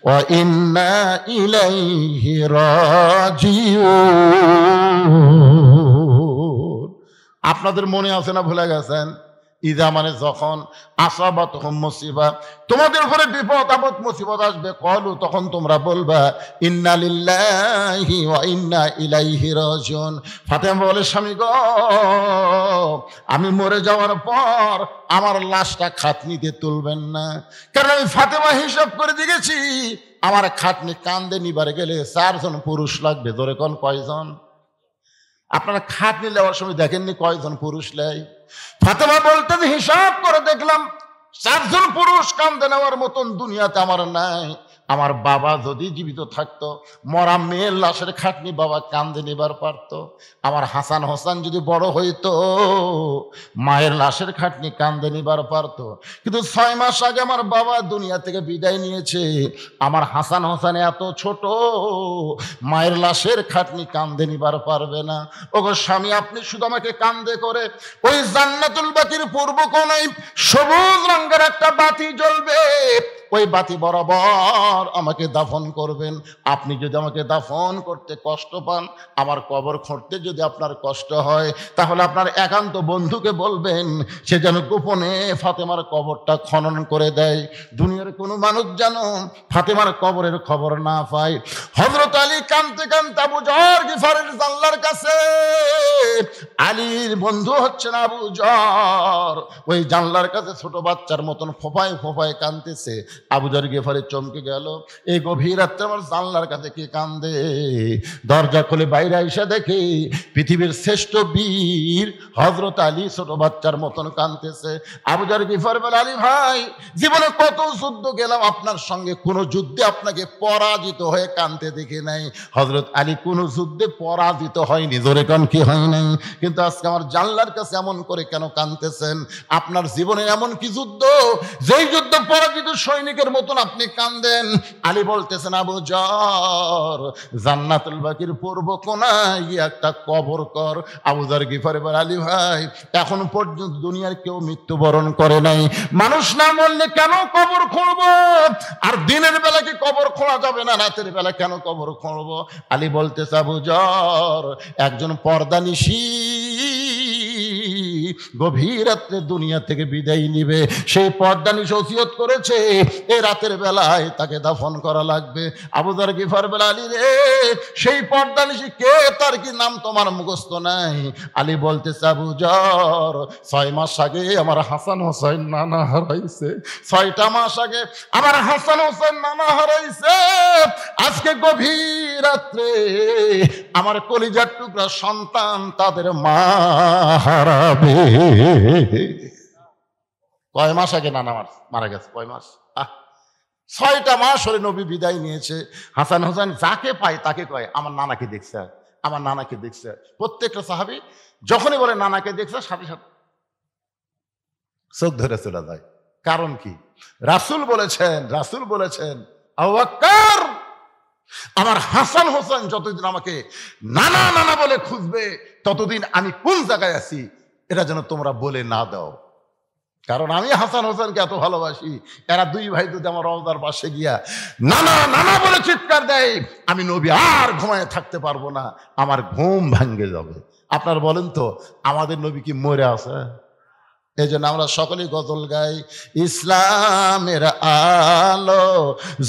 Speaker 1: ওয়া ইন্না ইলাইহি রাজিউন। আপনাদের মনে আছে না, ভুলে গেছেন? ইজা মানে যখন, আসাবাতুহুম মুসিবা, তোমাদের উপরে বিপদ আপদ মুসিবত আসবে, ক্বালু তখন তোমরা বলবা ইন্না লিল্লাহি ওয়া ইন্না ইলাইহি রাজিউন। ফাতেমা বলে, স্বামী গো, আমি মরে যাওয়ার পর আমার লাশটা খাটনিতে তুলবেন না, কারণ আমি ফাতেমা হিসাব করে দেখেছি আমার খাটনি কান্দে নিবার গেলে 4 জন পুরুষ লাগবে। ধরে কোন কয়জন? আপনারা খাটনি নেওয়ার সময় দেখেননি কয়জন পুরুষ নেয়? ফাতেমা বলতেন, হিসাব করে দেখলাম 4 জন পুরুষ কান্দে নেওয়ার মতন দুনিয়াতে আমার নাই। আমার বাবা যদি জীবিত থাকতো, মরা মেয়ের লাশের খাটনি বাবা কান্দে নিবার পারত। আমার হাসান হোসেন যদি বড় হইতো, মায়ের লাশের খাটনি কান্দে নিবার পারত। কিন্তু 6 মাস আগে আমার বাবা দুনিয়া থেকে বিদায় নিয়েছে। আমার হাসান হোসেন এত ছোট, মায়ের লাশের খাটনি কান্দে নিবার পারবে না। ওগো স্বামী, আপনি শুধু আমাকে কান্দে করে ওই জান্নাতুল বাকির পূর্ব কোণায় সবুজ রঙের একটা বাতি জ্বলবে, ওই বাতি বরাবর আমাকে দাফন করবেন। আপনি যদি আমাকে দাফন করতে কষ্ট পান, আমার কবর খুঁড়তে যদি আপনার কষ্ট হয়, তাহলে আপনার একান্ত বন্ধুকে বলবেন সে যেন গোপনে ফাতেমার কবরটা খনন করে দেয়। দুনিয়ার কোনো মানুষ যেন ফাতেমার কবরের খবর না পায়। হযরত আলী কাঁদতে কাঁদতে আবু যর গিফারের জানলার কাছে, আলীর বন্ধু হচ্ছেন আবু যর, ওই জানলার কাছে ছোট বাচ্চার মতন ফোঁপায় ফোঁপায় কাঁদতেছে। আবু যর গিফারি চমকে গেল, এই গভীর রাত্রে আমার জানলার কাছে কে কান্দে? দরজা খুলে বাইরে এসে দেখি পৃথিবীর শ্রেষ্ঠ বীর হযরত আলী ছোট বাচ্চার মতন কাঁদতেছে। আবু যর গিফার বলে, আলী ভাই, জীবনে কত যুদ্ধ গেলাম আপনার সঙ্গে, কোন যুদ্ধে আপনাকে পরাজিত হয়ে কাঁদতে দেখি নাই। হযরত আলী কোন যুদ্ধে পরাজিত হয়নি, জোরে কান কি হয় নাই? কিন্তু আজকে আমার জানলার কাছে এমন করে কেন কাঁদতেছেন? আপনার জীবনে এমন কি যুদ্ধ, যেই যুদ্ধ পরাজিত সৈনিকের মতন আপনি কাঁদেন? আলী বলতেছেন, আবু যর, জান্নাতুল বাকির পূর্ব কোনায় একটা কবর কর। আবু যর গিফারি বলে, আলী ভাই, এখন পর্যন্ত দুনিয়ার কেউ মৃত্যুবরণ করে নাই, মানুষ না মরলে কেন কবর খুঁড়ব? আর দিনের বেলা কি কবর খোঁড়া যাবে না? রাতের বেলা কেন কবর খুঁড়ব? আলী বলতেছে, আবু যর, একজন পর্দানিশী গভীর রাত্রে দুনিয়া থেকে বিদায় নিবে, সেই পর্দানিশী ওসিয়ত করেছে এই রাতের বেলায় তাকে দাফন করা লাগবে। আবু যর গিফার বলে, আলী রে, সেই পর্দানিশী কে? তার কি নাম তোমার মুখস্থ নাই? আলী বলতেছে, আবু যর, 6 মাস আগে আমার হাসান হোসেন নানা হারাইছে, 6টা মাস আগে আমার হাসান হোসেন নানা হারাইছে। আজকে গভীর রাত্রে আমার কলিজার টুকরা সন্তান তাদের মা হারাবে। কয় মাস আগে নানা মারা গেছে? কয় মাস? 6টা মাস হলে নবী বিদায় নিয়েছে। হাসান হোসেন যাকে পায় তাকে কয়, আমার নানাকে দেখছে, আমার নানাকে দেখছে। প্রত্যেকটা সাহাবী যখনই বলে নানাকে দেখছে, সাথে সাথে চোখ ধরে চলে যায়। কারণ কি? রাসূল বলেছেন, আবু বকর, আমার হাসান হোসেন যতদিন আমাকে নানা নানা বলে খুঁজবে, ততদিন আমি কোন জায়গায় আছি এটা যেন তোমরা বলে না দাও। কারণ আমি হাসান হোসেনকে এত ভালোবাসি, এরা 2 ভাই যদি আমার রওজার পাশে গিয়া নানা নানা বলে চিৎকার দেয়, আমি নবী আর ঘুমায় থাকতে পারবো না, আমার ঘুম ভাঙ্গে যাবে। আপনার বলেন তো, আমাদের নবী কি মরে আছে? এই জন্য আমরা সকলেই গজল গাই, ইসলামের আলো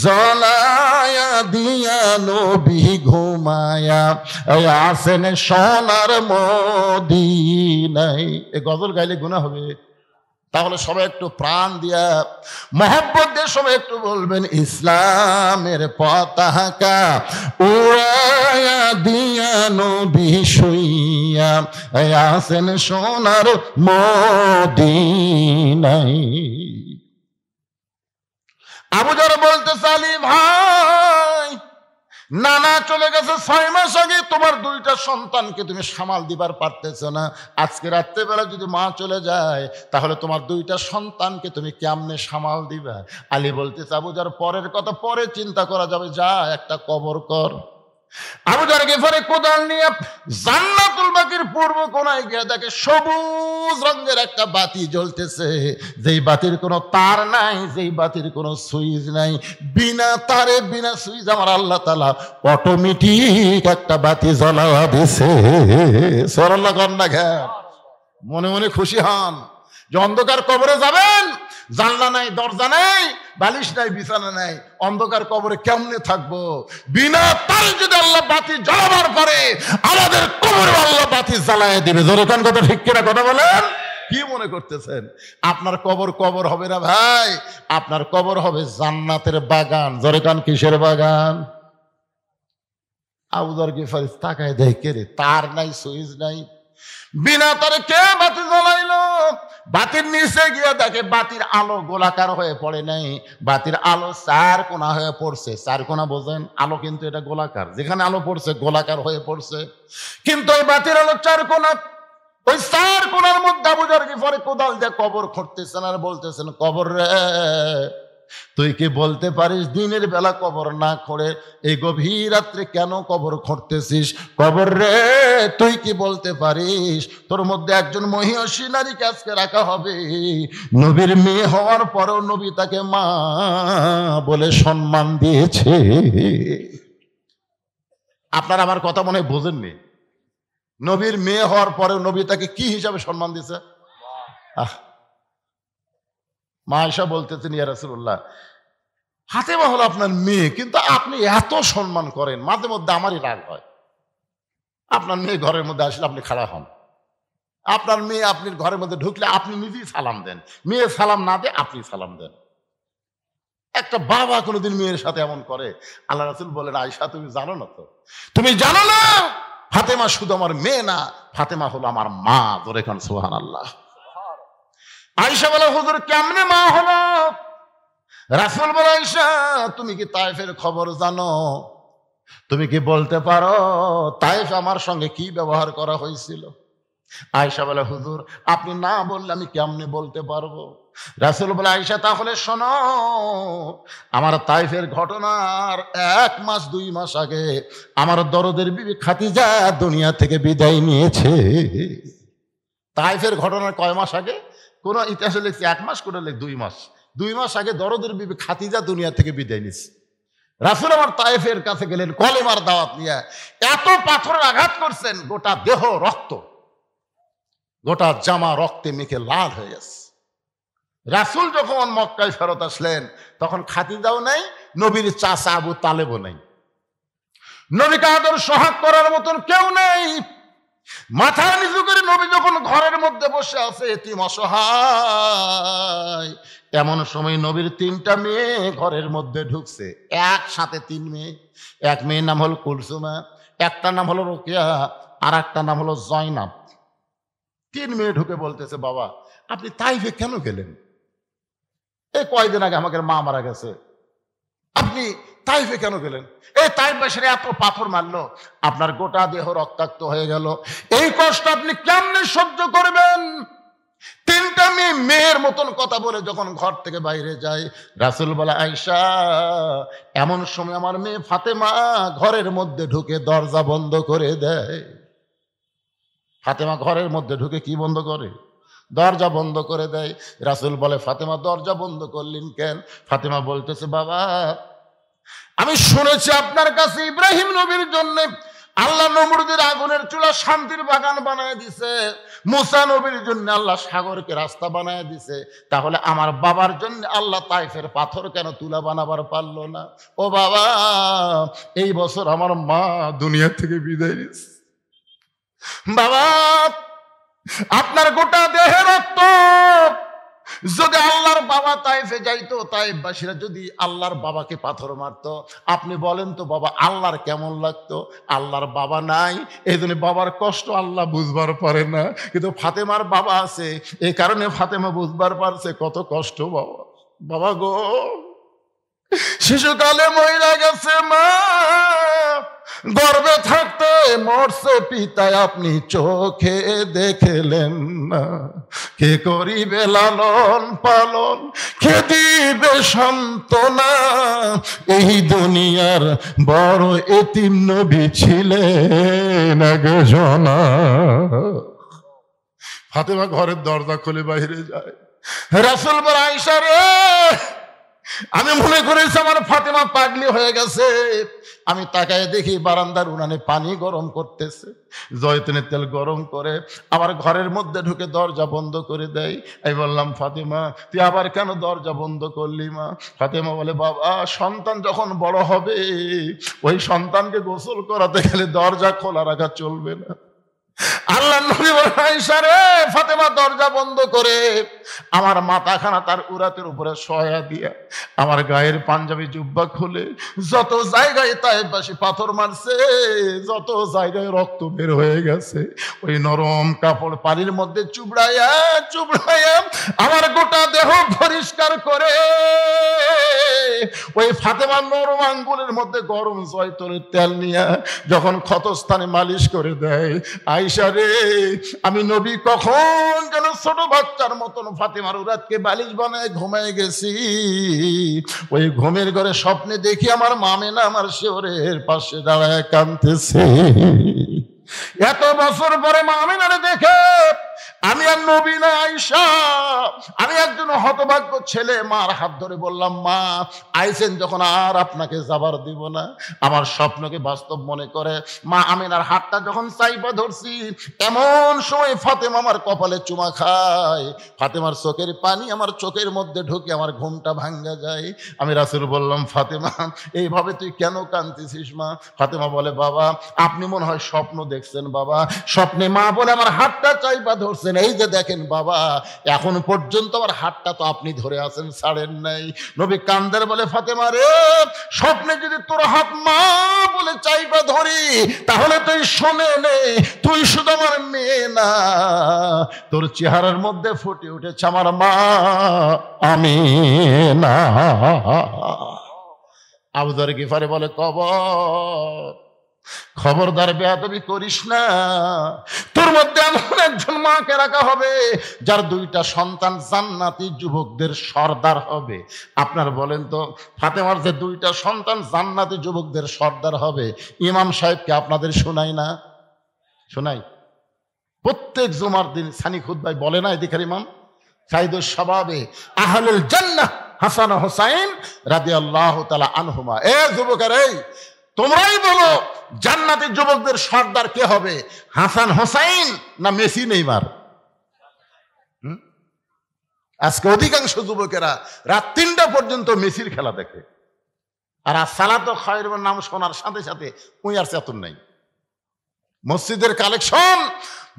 Speaker 1: জ্বলায়া দিয়া নবী ঘুমায়া আসেন সোনার মদিনায়। এই গজল গাইলে গুনাহ হবে? তাহলে সবাই একটু প্রাণ দিয়া মহব্বত দিয়ে সবাই একটু বলবেন, ইসলামের পতাকা উড়ায়া দিয়া নবী শুইয়া আসেন সোনার মদিনায়। আবু যর বলতে, আলী ভাই, নানা চলে গেছে 6 মাস আগে, তোমার 2টা সন্তানকে তুমি সামাল দিবার পারতেছ না। আজকে রাত্রেবেলা যদি মা চলে যায়, তাহলে তোমার 2টা সন্তানকে তুমি কেমনে সামাল দিবা? আলী বলতেছে, আবু যর, পরের কথা পরে চিন্তা করা যাবে, যা একটা কবর কর। আবু যর গিফারি কোদাল নিয়ে জান্নাতুল বাকির পূর্ব কোনায় গিয়ে দেখে সবুজ রঙের একটা বাতি জ্বলতেছে, যেই বাতির কোনো তার নাই, যেই বাতির কোনো সুইচ নাই, বিনা তারে বিনা সুইচ আমার আল্লাহ তাআলা অটোমেটিক একটা বাতি জ্বলাওয়া দিছে। সুবহানাল্লাহ কন্যা ঘর মনে মনে খুশি হন যে অন্ধকার কবরে যাবেন, জানলা নাই, দরজা নাই, বালিশ নাই, বিছানা নাই, অন্ধকার কবরে কেমনে থাকবো? বিনা তারে যদি আল্লাহ বাতি জ্বালাবার পরে আমাদের কবরে আল্লাহ বাতি জ্বালায় দিবে। জোরে কান কথা ঠিক কিনা কথা বলেন? কি মনে করতেছেন আপনার কবর হবে না ভাই? আপনার কবর হবে জান্নাতের বাগান। জোরে কান কিসের বাগান? আবু যর গিফারি তাকায় দেখে রে, তার নাই, সুইচ নাই, বিনা তারে কে বাতি জ্বালাইলো? বাতির নিচে গিয়ে দেখে বাতির আলো গোলাকার হয়ে পড়ে নাই, বাতির আলো 4 কোণা হয়ে পড়ছে। 4 কোণা বোঝেন? আলো কিন্তু এটা গোলাকার, যেখানে আলো পড়ছে গোলাকার হয়ে পড়ছে, কিন্তু ওই বাতির আলো 4 কোণা। ওই 4 কোণার মধ্যে আবু যর গিফারি কোদাল দিয়ে কবর খুঁড়তেছেন আর বলতেছেন, কবর রে, তুই কি বলতে পারিস দিনের বেলা কবর না করে এই গভীর রাত্রে কেন কবর খুঁড়তেছিস? কবর রে, তুই কি বলতে পারিস তোর মধ্যে একজন মহিষী নারীকে আজকে রাখা হবে, নবীর মেয়ে হওয়ার পরেও নবী তাকে মা বলে সম্মান দিয়েছে। আপনারা আমার কথা মনে হয় বোঝেননি। নবীর মেয়ে হওয়ার পরেও নবী তাকে কি হিসাবে সম্মান দিয়েছে? মা আয়েশা বলতেছেন, ইয়া রাসূলুল্লাহ, ফাতেমা হলো আপনার মেয়ে, কিন্তু আপনি এত সম্মান করেন, মাঝে মধ্যে আমারই রাগ হয়। আপনার মেয়ে ঘরের মধ্যে আসলে আপনি খাড়া হন, আপনার মেয়ে আপনি ঘরের মধ্যে ঢুকলে আপনি নিজেই সালাম দেন, মেয়ে সালাম না দে আপনি সালাম দেন। একটা বাবা কোনোদিন মেয়ের সাথে এমন করে? আল্লাহ রাসূল বলেন, আয়েশা তুমি জানো না তো, তুমি জানো না ফাতেমা শুধু আমার মেয়ে না, ফাতেমা হলো আমার মা। ধরে খান সুবহানাল্লাহ। আয়েশা বলে, হুজুর কেমনে মা হলো? রাসূল বলে, আয়েশা তুমি কি তায়েফের খবর জানো? তুমি কি বলতে পারো তায়েফে আমার সঙ্গে কি ব্যবহার করা হয়েছিল? আয়েশা বলে, হুজুর আপনি না বললে আমি কেমনে বলতে পারবো? রাসূল বলে, আয়েশা তাহলে শোনো, আমার তায়েফের ঘটনার 1 মাস 2 মাস আগে আমার দরদের বিবি খাদিজা দুনিয়া থেকে বিদায় নিয়েছে। তায়েফের ঘটনার কয় মাস আগে? কোন ইতিহাসে লিখছে 1 মাস, করে লিখ 2 মাস। 2 মাস আগে দরদের বিবি খাদিজা দুনিয়া থেকে বিদায় নিয়েছে। রাসূল আমার তায়েফের কাছে গেলেন কলেমার দাওয়াত নিয়ে, এত পাথরের আঘাত করছেন, গোটা দেহ রক্ত, গোটা জামা রক্তে মেখে লাল হয়ে গেছে। রাসূল যখন মক্কায় ফেরত আসলেন তখন খাদিজাও নাই, নবীর চাচা আবু তালেবও নাই, নবীকে আদর সোহাগ করার মতন কেউ নেই। মাথা নিচু করে নবী যখন ঘরের মধ্যে বসে আছে এতিম অসহায়, এমন সময় নবীর 3টা মেয়ে ঘরের মধ্যে ঢুকছে, একসাথে 3 মেয়ে। এক মেয়ের নাম হলো কুলসুমা, একটা নাম হলো রোকেয়া, আর একটা নাম হলো জয়নাব। 3 মেয়ে ঢুকে বলতেছে, বাবা আপনি তাইফে কেন গেলেন? এই কয়দিন আগে আমাকে মা মারা গেছে, আপনি তাইফে কেন গেলেন? এই তাইফবাসীরা এত পাথর মারলো, আপনার গোটা দেহ রক্তাক্ত হয়ে গেল, এই কষ্ট আপনি কেমনে সহ্য করবেন? 3টা মেয়ে মেয়ের মতন কথা বলে যখন ঘর থেকে বাইরে যায়, রাসূল বলে, আয়েশা এমন সময় আমার মেয়ে ফাতেমা ঘরের মধ্যে ঢুকে দরজা বন্ধ করে দেয়। ফাতেমা ঘরের মধ্যে ঢুকে কি বন্ধ করে? দরজা বন্ধ করে দেয়। রাসূল বলে, ফাতেমা দরজা বন্ধ করলেন কেন? ফাতেমা বলতেছে, বাবা আমি শুনেছি আপনার কাছে ইব্রাহিম নবীর জন্য আল্লাহ নমরুদের আগুনের চুলা শান্তির বাগান বানায় দিছে, মুসা নবীর জন্য আল্লাহ সাগরকে রাস্তা বানায় দিছে, তাহলে আমার বাবার জন্য আল্লাহ তাইফের পাথর কেন তুলা বানাবার পারলো না? ও বাবা এই বছর আমার মা দুনিয়া থেকে বিদায় নিয়েছে। বাবা আপনার গোটা দেহে রক্ত, যদি আল্লাহর বাবা তাইফে যাইতো, তাইফবাসীরা যদি আল্লাহর বাবাকে পাথর মারতো, আপনি বলেন তো বাবা আল্লাহর কেমন লাগতো? আল্লাহর বাবা নাই, এই জন্য বাবার কষ্ট আল্লাহ বুঝবার পারে না, কিন্তু ফাতেমার বাবা আছে, এই কারণে ফাতেমা বুঝবার পারছে কত কষ্ট। বাবা বাবা গো, শিশুকালে মহিলা গেছে মা, গর্ভে থাকতে মরছে পিতায় আপনি চোখে দেখলেন না, কে করিবে লালন পালন, কে দিবে সান্ত্বনা, এই দুনিয়ার বড় এতিম নবী ছিলেন একজনা। ফাতেমা ঘরের দরজা খুলে বাইরে যায়। রাসূল বলে, আয়েশা রে আমি মনে করেছি আমার ফাতেমা পাগলি হয়ে গেছে। আমি তাকায় দেখি বারান্দার উনানে পানি গরম করতেছে, জয়তুনের তেল গরম করে আমার ঘরের মধ্যে ঢুকে দরজা বন্ধ করে দেয়। আমি বললাম, ফাতেমা তুই আবার কেন দরজা বন্ধ করলি মা? ফাতেমা বলে, বাবা সন্তান যখন বড় হবে ওই সন্তানকে গোসল করাতে গেলে দরজা খোলা রাখা চলবে না। আল্লাহ নবী বলেন, আয়েশা রে ফাতেমা দরজা বন্ধ করে আমার মাথাখানা তার উরাতের উপরে শয়া দিয়ে আমার গায়ের পাঞ্জাবি জুব্বা খুলে যত জায়গায় তাইফবাসী পাথর মারছে, যত জায়গায় রক্ত বের হয়ে গেছে, ওই নরম কাপড় পানির মধ্যে চুবড়াইয়া চুবড়াইয়া আমার গোটা দেহ পরিষ্কার করে ওই ফাতেমার নরম আঙ্গুলের মধ্যে গরম জয়তুনের তেল নিয়ে যখন ক্ষতস্থানে মালিশ করে দেয়, আয়েশা রে, আমি নবী কখন যেন ছোট বাচ্চার মতন ফাতেমার উরাতকে বালিশ বানায় ঘুমায় গেছি। ওই ঘুমের ঘরে স্বপ্নে দেখি আমার মামেনা আমার শেওরের পাশে দাঁড়ায় কাঁদতেছে। এত বছর পরে মামিনারে দেখে আমি আর নবী না আয়েশা, আমি একজন হতভাগ্য ছেলে মার হাত ধরে বললাম, মা আইছেন যখন আর আপনাকে যাবার দিব না। আমার স্বপ্নকে বাস্তব মনে করে মা আমিনার হাতটা যখন চাইপা ধরছি, এমন সময় ফাতেমা আমার কপালে চুমা খায়, ফাতেমার চোখের পানি আমার চোখের মধ্যে ঢুকে আমার ঘুমটা ভাঙ্গা যায়। আমি রাসূল বললাম, ফাতেমা এইভাবে তুই কেন কাঁদতেছিস মা? ফাতেমা বলে, বাবা আপনি মনে হয় স্বপ্ন দেখছেন বাবা। স্বপ্নে মা বলে আমার হাতটা চাইপা ধরছেন, এই যে দেখেন বাবা, এখন পর্যন্ত আমার হাতটা তো আপনি ধরে আছেন, ছাড়েন নাই। নবী কান্দের বলে, ফাতেমা রে, স্বপ্নে যদি তোর হাত মা বলে চাইপা ধরি তাহলে তুই শোনে নে, তুই শুধু আমার মেয়ে না, তোর চেহারার মধ্যে ফুটে উঠেছে আমার মা আমিনা। আবু যর গিফারি বলে, খবরদার বেয়াদবি করিস না, তোর মধ্যে এমন একজন মাকে রাখা হবে যার দুইটা সন্তান জান্নাতি যুবকদের সর্দার হবে। আপনার বলেন তো, ফাতেমার যে দুইটা সন্তান জান্নাতি যুবকদের সর্দার হবে, ইমাম সাহেবকে আপনাদের শোনাই না? শোনাই। প্রত্যেক জুমার দিন সানি খুতবাই বলে না এদিকের ইমাম, সাইদুস শাবাবে আহলুল জান্নাহ হাসান ও হুসাইন রাদিয়াল্লাহু তাআলা আনহুমা। এ যুবকের, এই তোমরাই বলো জান্নাতের যুবকদের সর্দার কে হবে, হাসান হোসাইন না মেসি নেইমার? আজকে অধিকাংশ যুবকেরা রাত 3টা পর্যন্ত মেসির খেলা দেখে, আর সালাত খায়রুন নাম শোনার সাথে সাথে উই আর চেতন নাই। মসজিদের কালেকশন,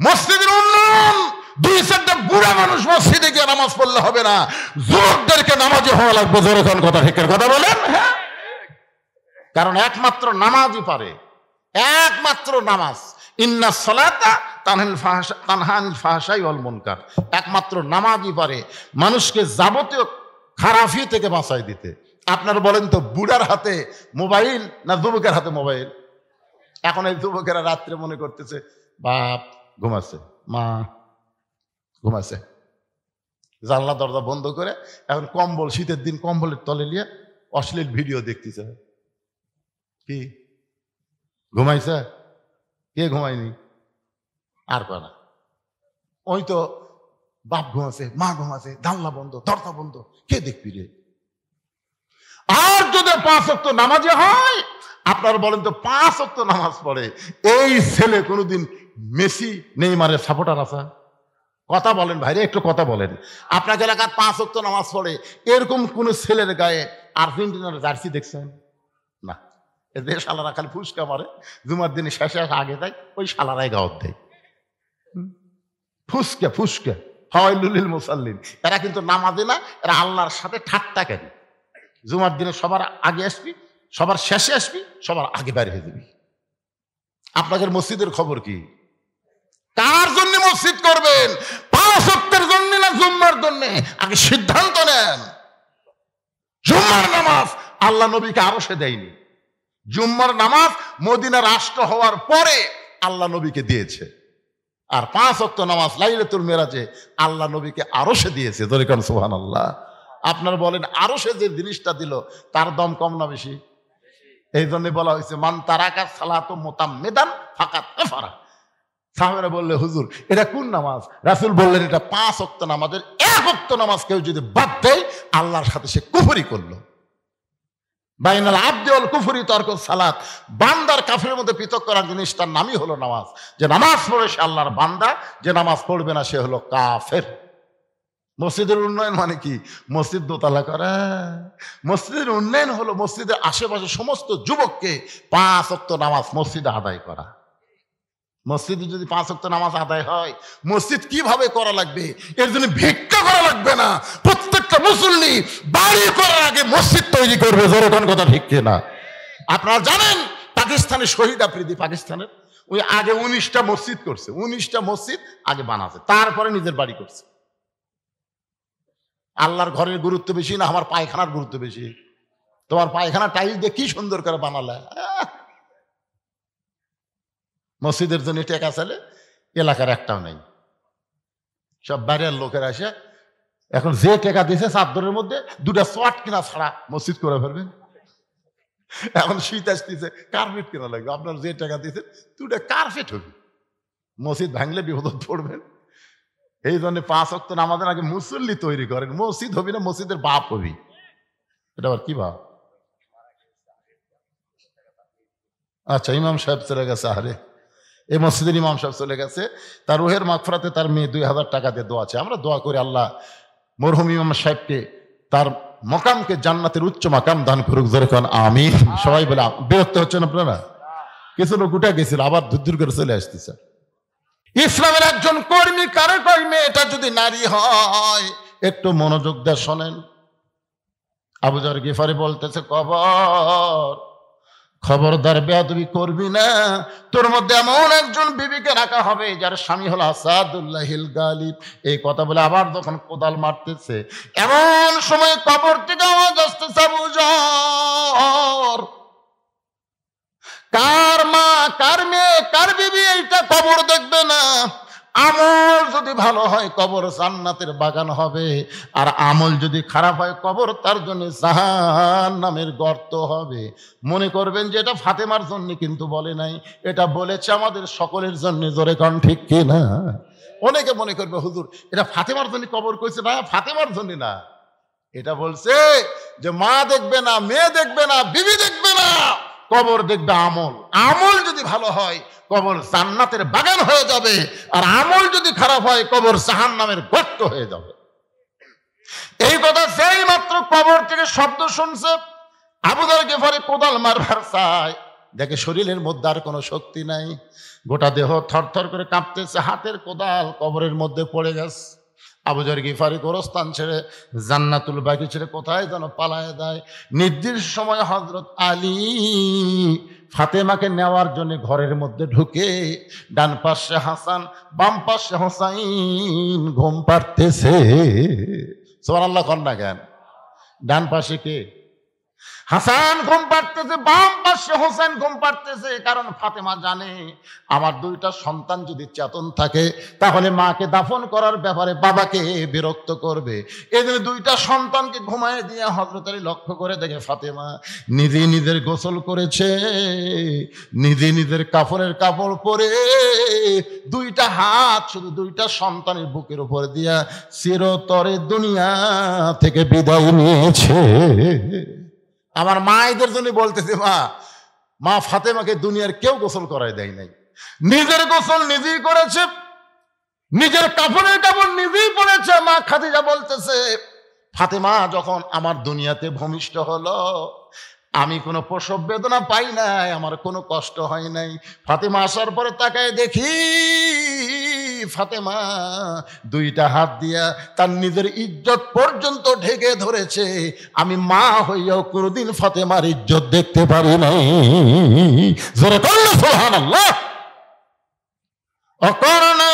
Speaker 1: মসজিদের উন্নয়ন, 2-4টা বুড়া মানুষ মসজিদে গিয়ে নামাজ পড়লে হবে না, যুবকদেরকে নামাজে হওয়া লাগবে। জোরে কোন কথা, ঠিক কথা বলেন? হ্যাঁ, কারণ একমাত্র নামাজই পারে, একমাত্র নামাজ। ইন্না সালাতা তানহা আনিল ফাহশাই ওয়াল মুনকার, একমাত্র নামাজই পারে মানুষকে যাবতীয় খারাপি থেকে বাঁচাই দিতে। আপনারা বলেন তো, বুড়ার হাতে মোবাইল না যুবকের হাতে মোবাইল? এখন এই যুবকেরা রাত্রে মনে করতেছে বাপ ঘুমাচ্ছে, মা ঘুমাচ্ছে, জানলা দরজা বন্ধ করে এখন কম্বল, শীতের দিন কম্বলের তলে নিয়ে অশ্লীল ভিডিও দেখতেছে। কি ঘুমাইছে? কে ঘুমায়নি? আর পারা, ওই তো বাপ ঘুমাছে, মা ঘুমাছে, জানলা বন্ধ, দরজা বন্ধ, কে দেখবি রে? আর যদি 5 ওয়াক্ত নামাজে হয়, আপনারা বলেন তো 5 ওয়াক্ত নামাজ পড়ে এই ছেলে কোনোদিন মেসি নেইমারের সাপোর্টার আছে? কথা বলেন ভাইরে, একটু কথা বলেন। আপনাকে এলাকার 5 ওয়াক্ত নামাজ পড়ে এরকম কোন ছেলের গায়ে আর্জেন্টিনার জার্সি দেখছেন? না। এদের শালারা খালি ফুসকা মারে, জুমার দিনে শেষে আগে যায়, ওই শালারাই গাওয়াত দেয়। ফুসকা ফুসকা ফাওয়াইলুল মুসাল্লিন, এরা কিন্তু নামাজে না, এরা আল্লাহর সাথে ঠাট্টা কেন। জুমার দিনে সবার আগে আসবি, সবার শেষে আসবি, সবার আগে বাইরে হয়ে যাবি। আপনাদের মসজিদের খবর কি? কার জন্য মসজিদ করবেন? 5 ওয়াক্তের জন্য না জুম্মার জন্য? আগে সিদ্ধান্ত নেন। জুম্মার নামাজ আল্লাহ নবীকে আরশে দেয়নি, জুম্মার নামাজ মদিনা রাষ্ট্র হওয়ার পরে আল্লাহ নবীকে দিয়েছে। আর 5 ওয়াক্ত নামাজ লাইলাতুল মেরাজে আল্লাহ নবীকে আরশে দিয়েছে। দরিকান সুবহানাল্লাহ। আপনারা বলেন, আরশে যে জিনিসটা দিল তার দাম কম না বেশি? এই জন্য বলা হয়েছে মান তারাকা সালাতু মুতাম্মিদান ফাকাত কাফারা। সাহাবারা বললে, হুজুর এটা কোন নামাজ? রাসূল বললেন, এটা 5 ওয়াক্ত নামাজের 1 ওয়াক্ত নামাজ কেউ যদি বাদ দেয় আল্লাহর সাথে সে কুফরি করলো। বাইনাল আবদি ওয়াল কুফরি তারকুস সালাত, বান্দার কাফেরের মধ্যে পৃথক করার জিনিসটার নামই হলো নামাজ। যে নামাজ পড়ে সে আল্লাহর বান্দা, যে নামাজ পড়বে না সে হলো কাফের। মসজিদের উন্নয়ন মানে কি? মসজিদ দোতলা করা। মসজিদের উন্নয়ন হলো মসজিদের আশেপাশে সমস্ত যুবককে 5 ওয়াক্ত নামাজ মসজিদে আদায় করা। মসজিদে যদি 5 ওয়াক্ত নামাজ আদায় হয়, মসজিদ কিভাবে করা লাগবে এর জন্য ভিক্ষা করা লাগবে না। প্রত্যেকটা মুসল্লি বাড়ি করার আগে মসজিদ তৈরি করবে। জোরে কথা, ঠিক কিনা? আপনারা জানেন পাকিস্তানে শহীদ আফ্রিদি, পাকিস্তানের ওই আগে 19টা মসজিদ করছে, 19টা মসজিদ আগে বানাছে, তারপরে নিজের বাড়ি করছে। আল্লাহর ঘরের গুরুত্ব বেশি না আমার পায়খানার গুরুত্ব বেশি? তোমার পায়খানা টাইল দিয়ে কি সুন্দর করে বানালে। মসজিদের জন্য টাকা চাইলে এলাকার একটাও নেই, সব বাইরের লোকের আসে। এখন যে টাকা দিয়েছে চাদরের মধ্যে দুটা শর্ট কিনা ছাড়া মসজিদ করে ফেলবেন। এখন শীত আসতেছে, কার্পেট কেনা লাগবে, আপনার যে টাকা দিয়েছেন দুটা কার্পেট হবে, মসজিদ ভাঙলে বিপদ পড়বেন। এই জন্য 5 ওয়াক্ত নামাজের আগে মুসল্লি তৈরি করেন, মসজিদ হবি না মসজিদের বাপ হবি। এটা আবার কি ভাব? আচ্ছা, ইমাম সাহেব চলে গেছে, আরে এই মসজিদের ইমাম সাহেব চলে গেছে, তার রুহের মাগফিরাতে তার মেয়ে 2000 টাকা দিয়ে দোয়া আছে। আমরা দোয়া করি আল্লাহ মরহুম ইমাম সাহেবকে, তার মকামকে জান্নাতের উচ্চ মাকাম দান করুক, জোরে কোন আমিন। সবাই বলে বিরক্ত হচ্ছেন আপনারা? কিছু লোক উঠে গেছিল, আবার দূর করে চলে আসতেছে। ইসলামের একজন কর্মী, কারো কর্মী, এটা যদি নারী হয়, একটু মনোযোগ দিয়ে শোনেন। আবু যর গিফারি বলতেছে, খবরদার বেয়াদবি করবি না, তোর মধ্যে এমন একজন বিবিকে রাখা হবে যার স্বামী হলো আসাদুল্লাহিল গালিব। এই কথা বলে আবার যখন কোদাল মারতেছে, এমন সময় কবর থেকে আওয়াজ আসতেছে, আবু যর, কার মা, কার মেয়ে, কার বিবি এইটা কবর দেখবে না। আমল যদি ভালো হয় কবর জান্নাতের বাগান হবে, আর আমল যদি খারাপ হয় কবর তার জন্য জাহান্নামের গর্ত হবে। মনে করবেন যে এটা ফাতেমার জন্য, কিন্তু বলে নাই, এটা বলেছে আমাদের সকলের জন্য, জোরে কোন ঠিক কি না? অনেকে মনে করবে হুজুর এটা ফাতেমার জন্য কবর কইছে, না ফাতেমার জন্য না, এটা বলছে যে মা দেখবে না, মেয়ে দেখবে না, বিবি দেখবে না, কবর দেখবে আমল। আমল যদি ভালো হয় কবর জান্নাতের বাগান হয়ে যাবে, আর আমল যদি খারাপ হয় কবর জাহান্নামের গর্ত হয়ে যাবে। এই কথা সেই মাত্র কবর থেকে শব্দ শুনছে, আবু যর গিফারি কোদাল মারবার চায়, দেখে শরীরের মধ্যে আর কোনো শক্তি নাই, গোটা দেহ থরথর করে কাঁপতেছে, হাতের কোদাল কবরের মধ্যে পড়ে গেছে। আবু যর গিফারি গোরস্থান ছেড়ে, জান্নাতুল বাকি ছেড়ে কোথায় যেন পালায় দেয়। নির্দিষ্ট সময় হযরত আলী ফাতেমাকে নেওয়ার জন্য ঘরের মধ্যে ঢুকে, ডান পাশে হাসান, বাম পাশে হোসাইন ঘুম পাড়তেছে। সুবহানাল্লাহ কন না কেন? ডান পাশে কে? হাসান ঘুম পাড়তেছে, বাম পাশে হোসেন ঘুম পাড়তেছে। কারণ ফাতেমা জানে আমার 2টা সন্তান যদি চেতন থাকে তাহলে মাকে দাফন করার ব্যাপারে বাবাকে বিরক্ত করবে। এই জন্য 2টা সন্তানকে ঘুমায় দিয়ে হযরত আলী লক্ষ্য করে দেখে ফাতেমা নিজে নিজের গোসল করেছে, নিজে নিজের কাফনের কাপড় পরে 2টা হাত শুধু 2টা সন্তানের বুকের উপর দিয়া চিরতরে দুনিয়া থেকে বিদায় নিয়েছে। আমার মা এদের জন্য বলতেছে, মা ফাতেমাকে দুনিয়ার কেউ গোসল করায় দেয় নাই, নিজের গোসল নিজেই করেছে, নিজের কাপড়ের কাপড় নিজেই পরেছে। মা খাদিজা বলতেছে, ফাতেমা যখন আমার দুনিয়াতে ভূমিষ্ঠ হলো আমি কোনো প্রসব বেদনা পাই নাই, আমার কোনো কষ্ট হয় নাই। ফাতেমা আসার পরে তাকায় দেখি ফাতেমা 2টা হাত দিয়া তার নিজের ইজ্জত পর্যন্ত ঢেকে ধরেছে। আমি মা হইয়াও কোনোদিন ফাতেমার ইজ্জত দেখতে পারি নাই। জোরে বলো সুবহানাল্লাহ। অকরনা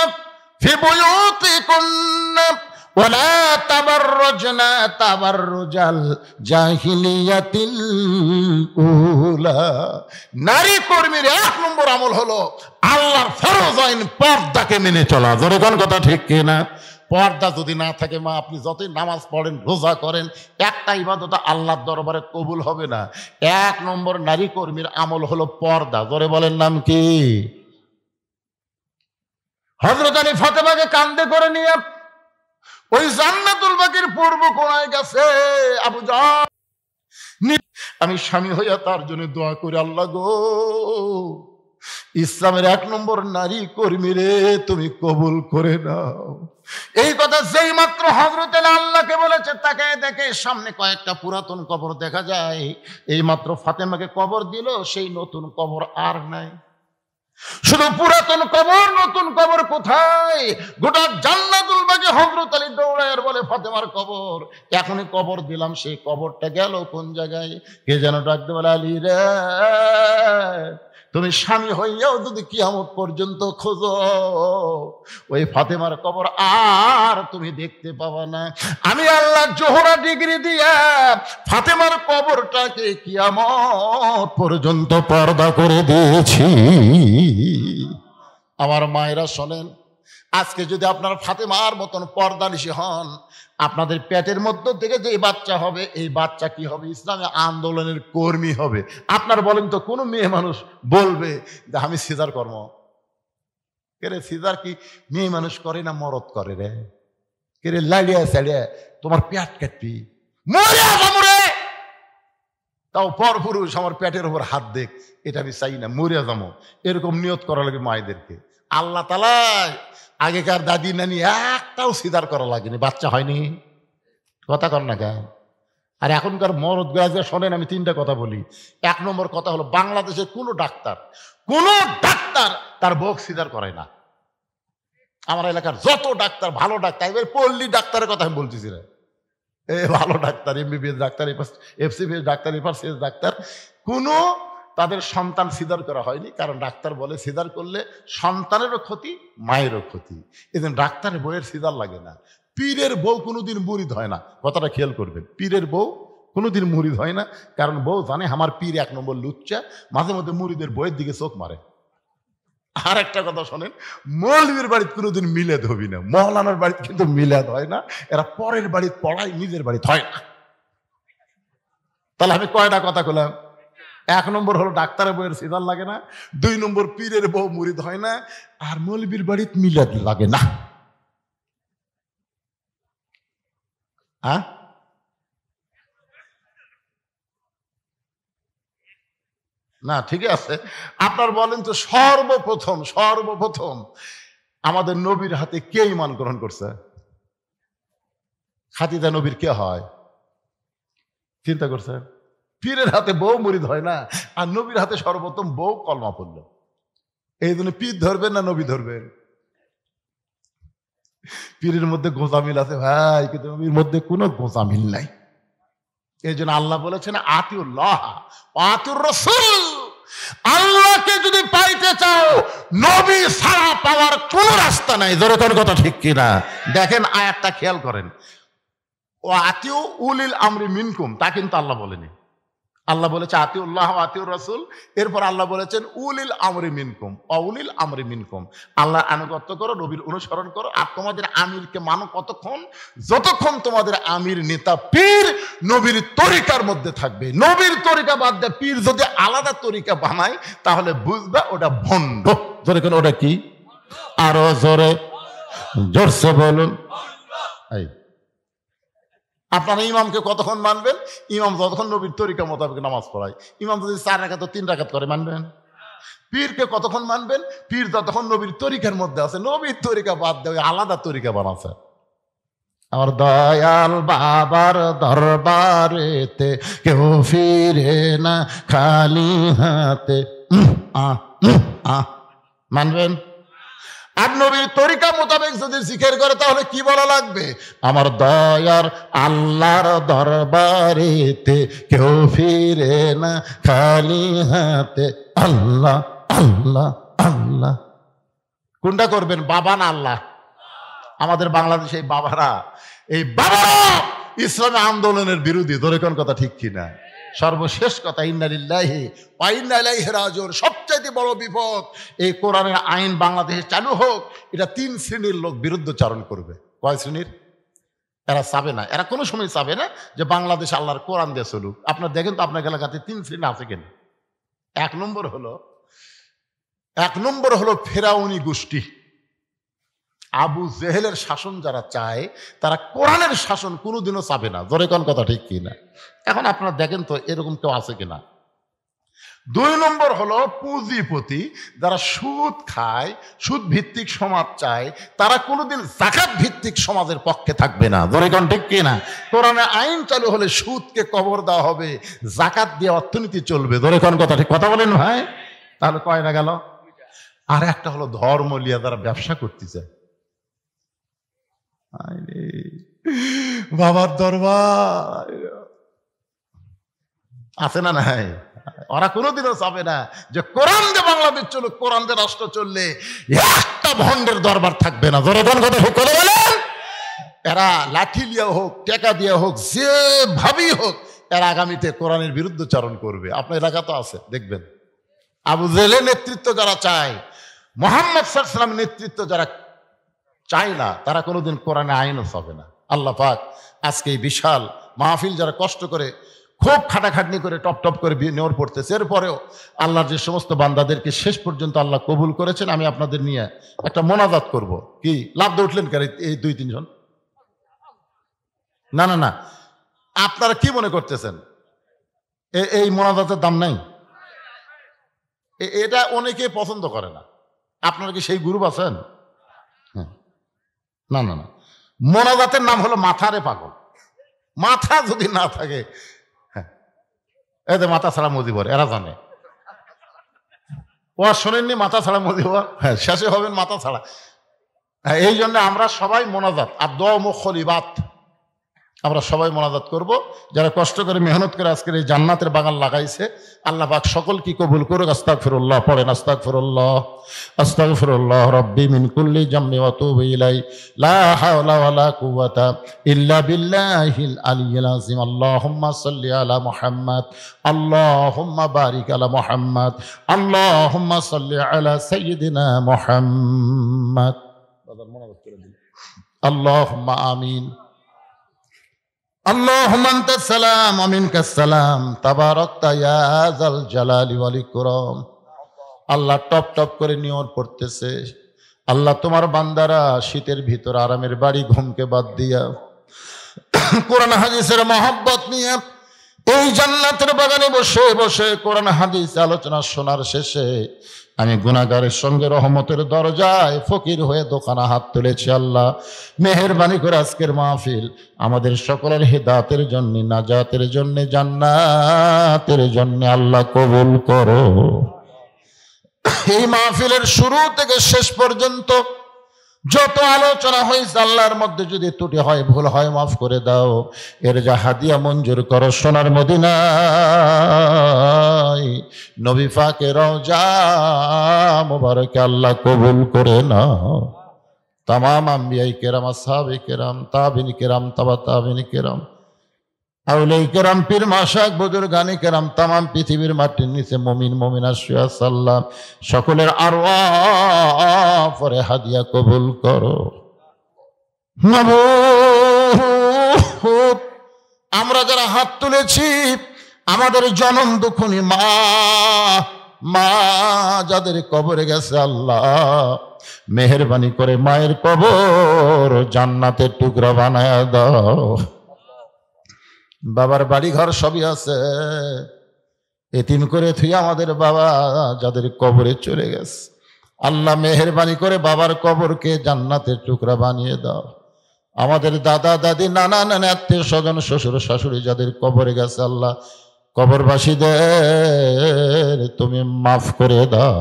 Speaker 1: ফি বুয়ুতিকুন্না ওয়ালা তাবাররুজনা তাবাররুজাল জাহিলিয়াতিল উলা। নারী কর্মীর 1 নম্বর আমল হলো আল্লাহর ফরজ আইন পর্দাকে মেনে চলা। জোরে কোন কথা ঠিক কি না? পর্দা যদি না থাকে মা, আপনি যতই নামাজ পড়েন, রোজা করেন, একটা ইবাদত আল্লাহর দরবারে কবুল হবে না। 1 নম্বর নারী কর্মীর আমল হলো পর্দা। জোরে বলেন নাম কি? হযরত আলী ফাতেমাকে কাঁধে করে নিয়ে ওই জান্নাতুল বাকির পূর্ব কোণায় গেছে। আবু যর, আমি স্বামী হইয়া তার জন্য দোয়া করি, আল্লাহ গো ইসলামের 1 নম্বর নারী কর্মী রে তুমি কবুল করে নাও। এই কথা যেই মাত্র হযরত আলী আল্লাহকে বলেছে, তাকে দেখে সামনে কয়েকটা পুরাতন কবর দেখা যায়। এই মাত্র ফাতেমাকে কবর দিল, সেই নতুন কবর আর নাই, শুধু পুরাতন কবর। নতুন কবর কোথায়? গোটা জান্নাতুল বাকি হযরত আলী দৌড়ায় বলে, ফাতেমার কবর এখনই কবর দিলাম, সেই কবরটা গেল কোন জায়গায়? কে যেন ডাকতে বলে, আলী রে তুমি স্বামী হইয়াও যদি কিয়ামত পর্যন্ত খোঁজো ওই ফাতেমার কবর আর তুমি দেখতে পাবা না। আমি আল্লাহ জোহরা ডিগ্রি দিয়া ফাতেমার কবরটাকে কিয়ামত পর্যন্ত পর্দা করে দিয়েছি। আমার মায়েরা শোনেন, আজকে যদি আপনার ফাতেমার মতন পর্দানিশী হন, আপনাদের পেটের মধ্য থেকে যে বাচ্চা হবে, এই বাচ্চা কি হবে? ইসলামী আন্দোলনের কর্মী হবে। আপনার বলেন তো কোন মেয়ে মানুষ বলবে যে আমি সিজার কর্ম? কে সিজার কি মেয়ে মানুষ করে না মরদ করে রে? কে লাইলিয়া সাইলিয়া তোমার পেট কাটবি, মরে যামরে, তাও পর পুরুষ আমার পেটের উপর হাত দেখ, এটা আমি চাই না, মরে যাবো, এরকম নিয়ত করা লাগে মায়েদেরকে। আল্লাহ তাআলা আগেকার দাদি নানি একটাও সিজার করা লাগেনি, বাচ্চা হয়নি। কথা কর না কেন? আর এখনকার মরদ গাছ শোনেন, আমি তিনটা কথা বলি। এক নম্বর কথা হলো, বাংলাদেশের কোনো ডাক্তার তার বউ সিজার করে না। আমার এলাকার যত ডাক্তার, ভালো ডাক্তার, এবার পল্লী ডাক্তারের কথা আমি বলতেছি না, ভালো doctor, MBBS doctor, FCBS doctor, FRCS doctor, কোনো তাদের সন্তান সিজার করা হয়নি। কারণ ডাক্তার বলে সিজার করলে সন্তানেরও ক্ষতি, মায়েরও ক্ষতি। এজন্য ডাক্তারের বউয়ের সিজার লাগে না। পীরের বউ কোনোদিন মুরিদ হয় না, কথাটা খেয়াল করবেন। পীরের বউ কোনোদিন মুরিদ হয় না, কারণ বউ জানে আমার পীর এক নম্বর লুচ্চা, মাঝে মধ্যে মুরিদের বইয়ের দিকে চোখ মারে। আর একটা কথা শোনেন, মৌলবীর বাড়িতে কোনোদিন মিলাদ হবি না, মৌলানার বাড়িতে কিন্তু মিলাদ হয় না। এরা পরের বাড়িতে পড়ায়, নিজের বাড়িতে হয় না। তাহলে আমি কয়টা কথা বললাম? এক নম্বর হলো ডাক্তারের বউয়ের সিজার লাগে না, দুই নম্বর পীরের বউ মুরিদ হয় না, আর মৌলবীর বাড়িতে মিলাদ লাগে না। হ্যাঁ, না ঠিক আছে। আপনার বলেন তো, সর্বপ্রথম আমাদের নবীর হাতে কে ঈমান গ্রহণ করছে? খাদিজা নবীর কে হয়? চিন্তা করছেন? পীরের হাতে বউ মুরিদ হয় না, আর নবীর হাতে সর্বপ্রথম বউ কলমা পড়ল। এই জন্য পীর ধরবেন না নবী ধরবেন? পীরের মধ্যে গোঁজামিল আছে ভাই, কিন্তু নবীর মধ্যে কোনো গোঁজামিল নাই। এই জন্য আল্লাহ বলেছেন আতিউল্লাহ আতিউর রাসূল। আল্লাহকে যদি পাইতে চাও, নবী ছাড়া পাওয়ার কোন রাস্তা নাই। জোরে কোন কথা ঠিক কিনা? দেখেন আয়াতটা খেয়াল করেন, ও আতিউ উলিল আমরি মিনকুম, তা কিন্তু আল্লাহ বলেনি। আল্লাহ বলেছে আতিউল্লাহ আতিউর রাসূল, এরপর আল্লাহ বলেছেন উলিল আমরি মিনকুম, অউলিল আমরি মিনকুম। আল্লাহর আনুগত্য করো, নবীর অনুসরণ করো, আর তোমাদের আমিরকে মানো কতক্ষণ? যতক্ষণ তোমাদের আমির নেতা পীর নবীর তরিকার মধ্যে থাকবে। নবীর তরিকা বাদ দিয়ে পীর যদি আলাদা তরিকা বানায়, তাহলে বুঝবা ওটা ভণ্ড। জোরে কেন? ওটা কি? আরো জোরে, জোরসে বলুন। এই আপনারা ইমামকে কতক্ষণ মানবেন? ইমাম যতক্ষণ নবীর তরিকা মোতাবেক নামাজ পড়ায়। ইমাম যদি 4 রাকাত 3 রাকাত করে, মানবেন? পীরকে কতক্ষণ মানবেন? পীর যতক্ষণ নবীর তরিকার মধ্যে আছে। নবীর তরিকা বাদ দেওয়া আলাদা তরিকা বানাচ্ছে। আমার দয়াল বাবার দরবারেতে কেউ ফিরে না খালি হাতে। মানবেন? আর নবীর তরিকা মোতাবেক যদি জিকির করে, তাহলে কি বলা লাগবে? আমার দয়ার আল্লাহর দরবারেতে কেউ ফিরে না খালি হাতে। আল্লাহ আল্লাহ আল্লাহ। কোনটা করবেন, বাবা না আল্লাহ? আমাদের বাংলাদেশে এই বাবারা ইসলামী আন্দোলনের বিরোধী। ধরে কোন কথা ঠিক কিনা? সর্বশেষ কথা, ইন্না লিল্লাহি ওয়া ইন্না ইলাইহি রাজিউন। সবচাইতে বড় বিপদ, এই কোরআনের আইন বাংলাদেশে চালু হোক, এটা 3 শ্রেণীর লোক বিরুদ্ধচারণ করবে। কয় শ্রেণীর? এরা চাবে না, এরা কোনো সময় চাবে না যে বাংলাদেশ আল্লাহর কোরআন দিয়ে চলুক। আপনার দেখেন তো আপনার এলাকাতে 3 শ্রেণী আছে কেন? এক নম্বর হলো ফেরাউনি গোষ্ঠী। আবু জেহেলের শাসন যারা চায়, তারা কোরআনের শাসন কোনোদিনও চাবে না। জোরে কোন কথা ঠিক কিনা? এখন আপনারা দেখেন তো এরকম কেউ আছে কিনা। 2 নম্বর হলো পুঁজিপতি, যারা সুদ খায়, সুদ ভিত্তিক সমাজ চায়, তারা কোনোদিন যাকাত ভিত্তিক সমাজের পক্ষে থাকবে না। জোরে কোন ঠিক কিনা? কোরআনের আইন চালু হলে সুদকে কবর দেওয়া হবে, যাকাত দিয়ে অর্থনীতি চলবে। জোরে কোন কথা ঠিক? কথা বলেন ভাই। তাহলে কয়টা গেল? আর একটা হলো ধর্ম লিয়া যারা ব্যবসা করতে চায়। বাবার দরবার আছে না নাই? ওরা কোনোদিনও চাবে না যে কোরআন দিয়ে বাংলাদেশ চলুক, কোরআন দিয়ে রাষ্ট্র চললে একটা ভণ্ডের দরবার থাকবে না। জোরে কোন কথা ঠিক করে বলেন। এরা লাঠি লিয়া হোক, টেকা দিয়া হোক, যেভাবেই হোক, এরা আগামীতে কোরআনের বিরুদ্ধচারণ করবে। আপনার এলাকা তো আছে, দেখবেন। আবু জেহেলের নেতৃত্ব যারা চায়, মুহাম্মদ সাল্লাল্লাহু আলাইহি ওয়াসাল্লামের নেতৃত্ব যারা চায় না তারা কোনোদিন কোরআনে আইনও হবে না। আল্লাহ পাক আজকে এই বিশাল মাহফিল যারা কষ্ট করে খুব খাটাখাটনি করে টপ টপ করে নেওয়ার পড়তেছে, এরপরেও আল্লাহর যে সমস্ত বান্দাদেরকে শেষ পর্যন্ত আল্লাহ কবুল করেছেন, আমি আপনাদের নিয়ে একটা মোনাজাত করব। কি লাভ দিয়ে উঠলেন কেন এই 2-3 জন? না না না, আপনারা কি মনে করতেছেন এই মোনাজাতের দাম নাই? এটা অনেকে পছন্দ করে না। আপনারা কি সেই গ্রুপ আছেন? না না না, মোনাজাতের নাম হলো মাথারে পাগল। মাথা যদি না থাকে, এদের মাথা ছাড়া মজিবর, এরা জানে। ও শোনেননি মাথা ছাড়া মজিবর? হ্যাঁ, শেষে হবেন মাথা ছাড়া। এই জন্য আমরা সবাই মোনাজাত আর দোয়া মুখলিবাত, আমরা সবাই মোনাজাত করব। যারা কষ্ট করে মেহনত করে আজকের এই জান্নাতের বাগান লাগাইছে, আল্লাহ পাক সকল কি কবুল করুক। আস্তাগফিরুল্লাহ পড়েন, আস্তাগফিরুল্লাহ আস্তাগফিরুল্লাহ রব্বি মিন কুল্লি জামমি ওয়া তুবু ইলাই লা হাওলা ওয়ালা কুওয়াতা ইল্লা বিল্লাহিল আলিয়্যিল আযীম। আল্লাহুম্মা সাল্লি আলা মুহাম্মাদ, আল্লাহুম্মা বারিক আলা মুহাম্মাদ, আল্লাহুম্মা সাল্লি আলা সাইয়্যিদিনা মুহাম্মাদ। আল্লাহুম্মা আমিন। আল্লাহুম্মা আনতাস সালাম ওয়া মিনকাস সালাম তাবারাকতা ইয়া যাল জালালি ওয়াল ইকরাম। আল্লাহ টপ টপ করে নিয়র পড়তেছে। আল্লাহ তোমার বান্দারা শীতের ভিতর আরামের বাড়ি ঘুমকে বাদ দিয়া কোরআন হাদিসের মহব্বত নিয়ে এই জান্নাতের বাগানে বসে বসে কোরআন হাদিস আলোচনা শোনার শেষে আমি গুনাহগারের সঙ্গে রহমতের দরজায় ফকির হয়ে দোকানে হাত তুলেছি। আল্লাহ মেহেরবানি করে আজকের মাহফিল আমাদের সকলের হিদায়াতের জন্য, নাজাতের জন্য, জান্নাতের জন্য আল্লাহ কবুল করো। এই মাহফিলের শুরু থেকে শেষ পর্যন্ত যত আলোচনা হয়েছে আল্লাহর মধ্যে যদি ত্রুটি হয়, ভুল হয়, মাফ করে দাও। এর যা হাদিয়া মঞ্জুর করো সোনার মদিনায় নবী পাকের রওজা মুবারকে আল্লাহ কবুল করে নাও। তামাম আম্বিয়াই কেরাম, আসহাবে কেরাম, তাবিন কেরাম, তাবা তাবিন কেরাম, আউলিয়া কেরাম, পীর মাশায়েখ, বুজুর্গানি কেরাম, তামাম পৃথিবীর মাটির নিচে মুমিন মুমিনা শুয়া সাল্লাম সকলের আরওয়াহ পরে হাদিয়া কবুল করো। আমরা যারা হাত তুলেছি আমাদের জনম দুঃখনী মা যাদের কবরে গেছে, আল্লাহ মেহেরবানি করে মায়ের কবর জান্নাতের টুকরা বানায়া দাও। বাবার বাড়ি ঘর সবই আছে, এতিম করে থুই আমাদের বাবা যাদের কবরে চলে গেছে, আল্লাহ মেহেরবানি করে বাবার কবরকে জান্নাতের টুকরা বানিয়ে দাও। আমাদের দাদা দাদি, নানা নানা, আত্মীয় স্বজন, শ্বশুর শাশুড়ি যাদের কবরে গেছে, আল্লাহ কবরবাসীদের তুমি মাফ করে দাও।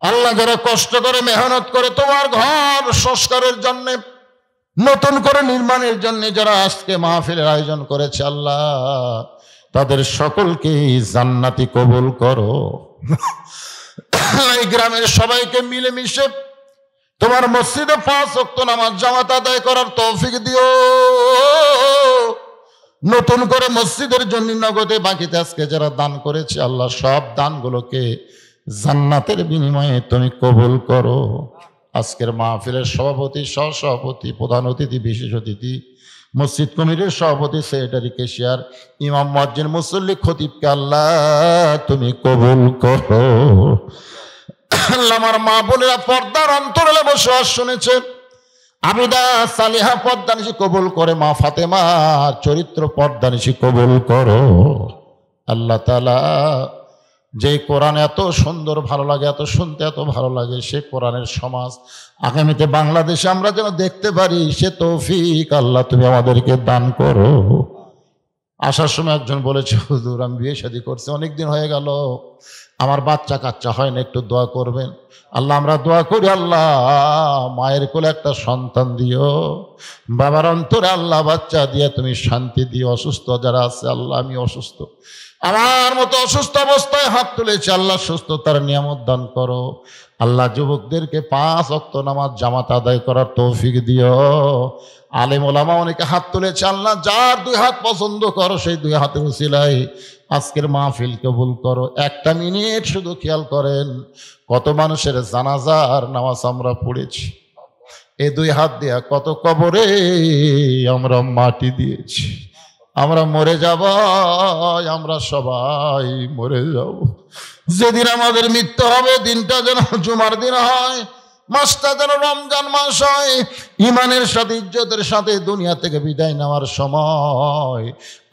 Speaker 1: আল্লাহ যারা কষ্ট করে মেহনত করে তোমার ঘর সংস্কারের জন্য, নতুন করে নির্মাণের জন্য যারা আজকে মাহফিলের আয়োজন করেছে, আল্লাহ তাদের সকলকে জান্নাতি কবুল করো। এই গ্রামের সবাইকে মিলেমিশে তোমার মসজিদে 5 ওয়াক্ত নামাজ জামাত আদায় করার তৌফিক দিও। নতুন করে মসজিদের জন্য নগদে বাকিতে আজকে যারা দান করেছে, আল্লাহ সব দানগুলোকে জান্নাতের বিনিময়ে তুমি কবুল করো। আজকের মাহফিলের সভাপতি, সহসভাপতি, প্রধান অতিথি, বিশেষ অতিথি, মসজিদ কমিটির সভাপতি, সেক্রেটারি, কেশিয়ার, ইমাম, মুয়াজ্জিন, মুসল্লি, খতিবকে আল্লাহ তুমি কবুল করো। আল্লাহ আমার মা বোনেরা পর্দার অন্তরালে বসবাস শুনেছে, আবিদা সালিহা পর্দানিশি কবুল করে, মা ফাতেমা চরিত্র পর্দানিশি কবুল করো। আল্লাহ তাআলা যে কোরআন এত সুন্দর ভালো লাগে, এত শুনতে এত ভালো লাগে, সে কোরআনের সমাজ আগামীতে বাংলাদেশে আমরা যেন দেখতে পারি, সে তৌফিক আল্লাহ তুমি আমাদেরকে দান করো। আসার সময় একজন বলেছে, হুজুর আমি বিয়ে শাদী করছি, অনেকদিন হয়ে গেল, আমার বাচ্চা কাচ্চা হয় না, একটু দোয়া করবেন। আল্লাহ আমরা দোয়া করি, আল্লাহ মায়ের কোলে একটা সন্তান দিও, বাবার অন্তরে আল্লাহ বাচ্চা দিয়ে তুমি শান্তি দিও। অসুস্থ যারা আছে, আল্লাহ আমি অসুস্থ, আমার মতো অসুস্থ অবস্থায় হাত তুলেছে, আল্লাহ সুস্থতার নিয়ামত দান করো। আল্লাহ যুবকদেরকে 5 ওয়াক্ত নামাজ জামাত আদায় করার তৌফিক দিও। আলেম ওলামা অনেকে হাত তুলেছে, আল্লাহ যার 2 হাত পছন্দ করো সেই 2 হাতের উসিলায় আজকের মাহফিল কবুল করো। একটা মিনিট শুধু খেয়াল করেন, কত মানুষের জানাজার নামাজ আমরা পড়েছি, এই দুই হাত দিয়া কত কবরে আমরা মাটি দিয়েছি। আমরা মরে যাব, আমরা সবাই মরে যাব। যেদিন আমাদের মৃত্যু হবে, দিনটা যেন জুমার দিন হয়, মাসটা যেন রমজান মাস হয়, ইমানের সাথে ইজ্জতের সাথে দুনিয়া থেকে বিদায় নেওয়ার সময়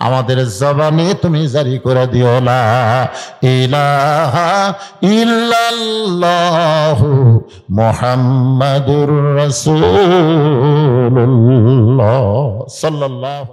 Speaker 1: আমাদের জবানে তুমি জারি করে দিও লা ইলাহা ইল্লাল্লাহু মুহাম্মাদুর রাসূলুল্লাহ সাল্লাল্লাহু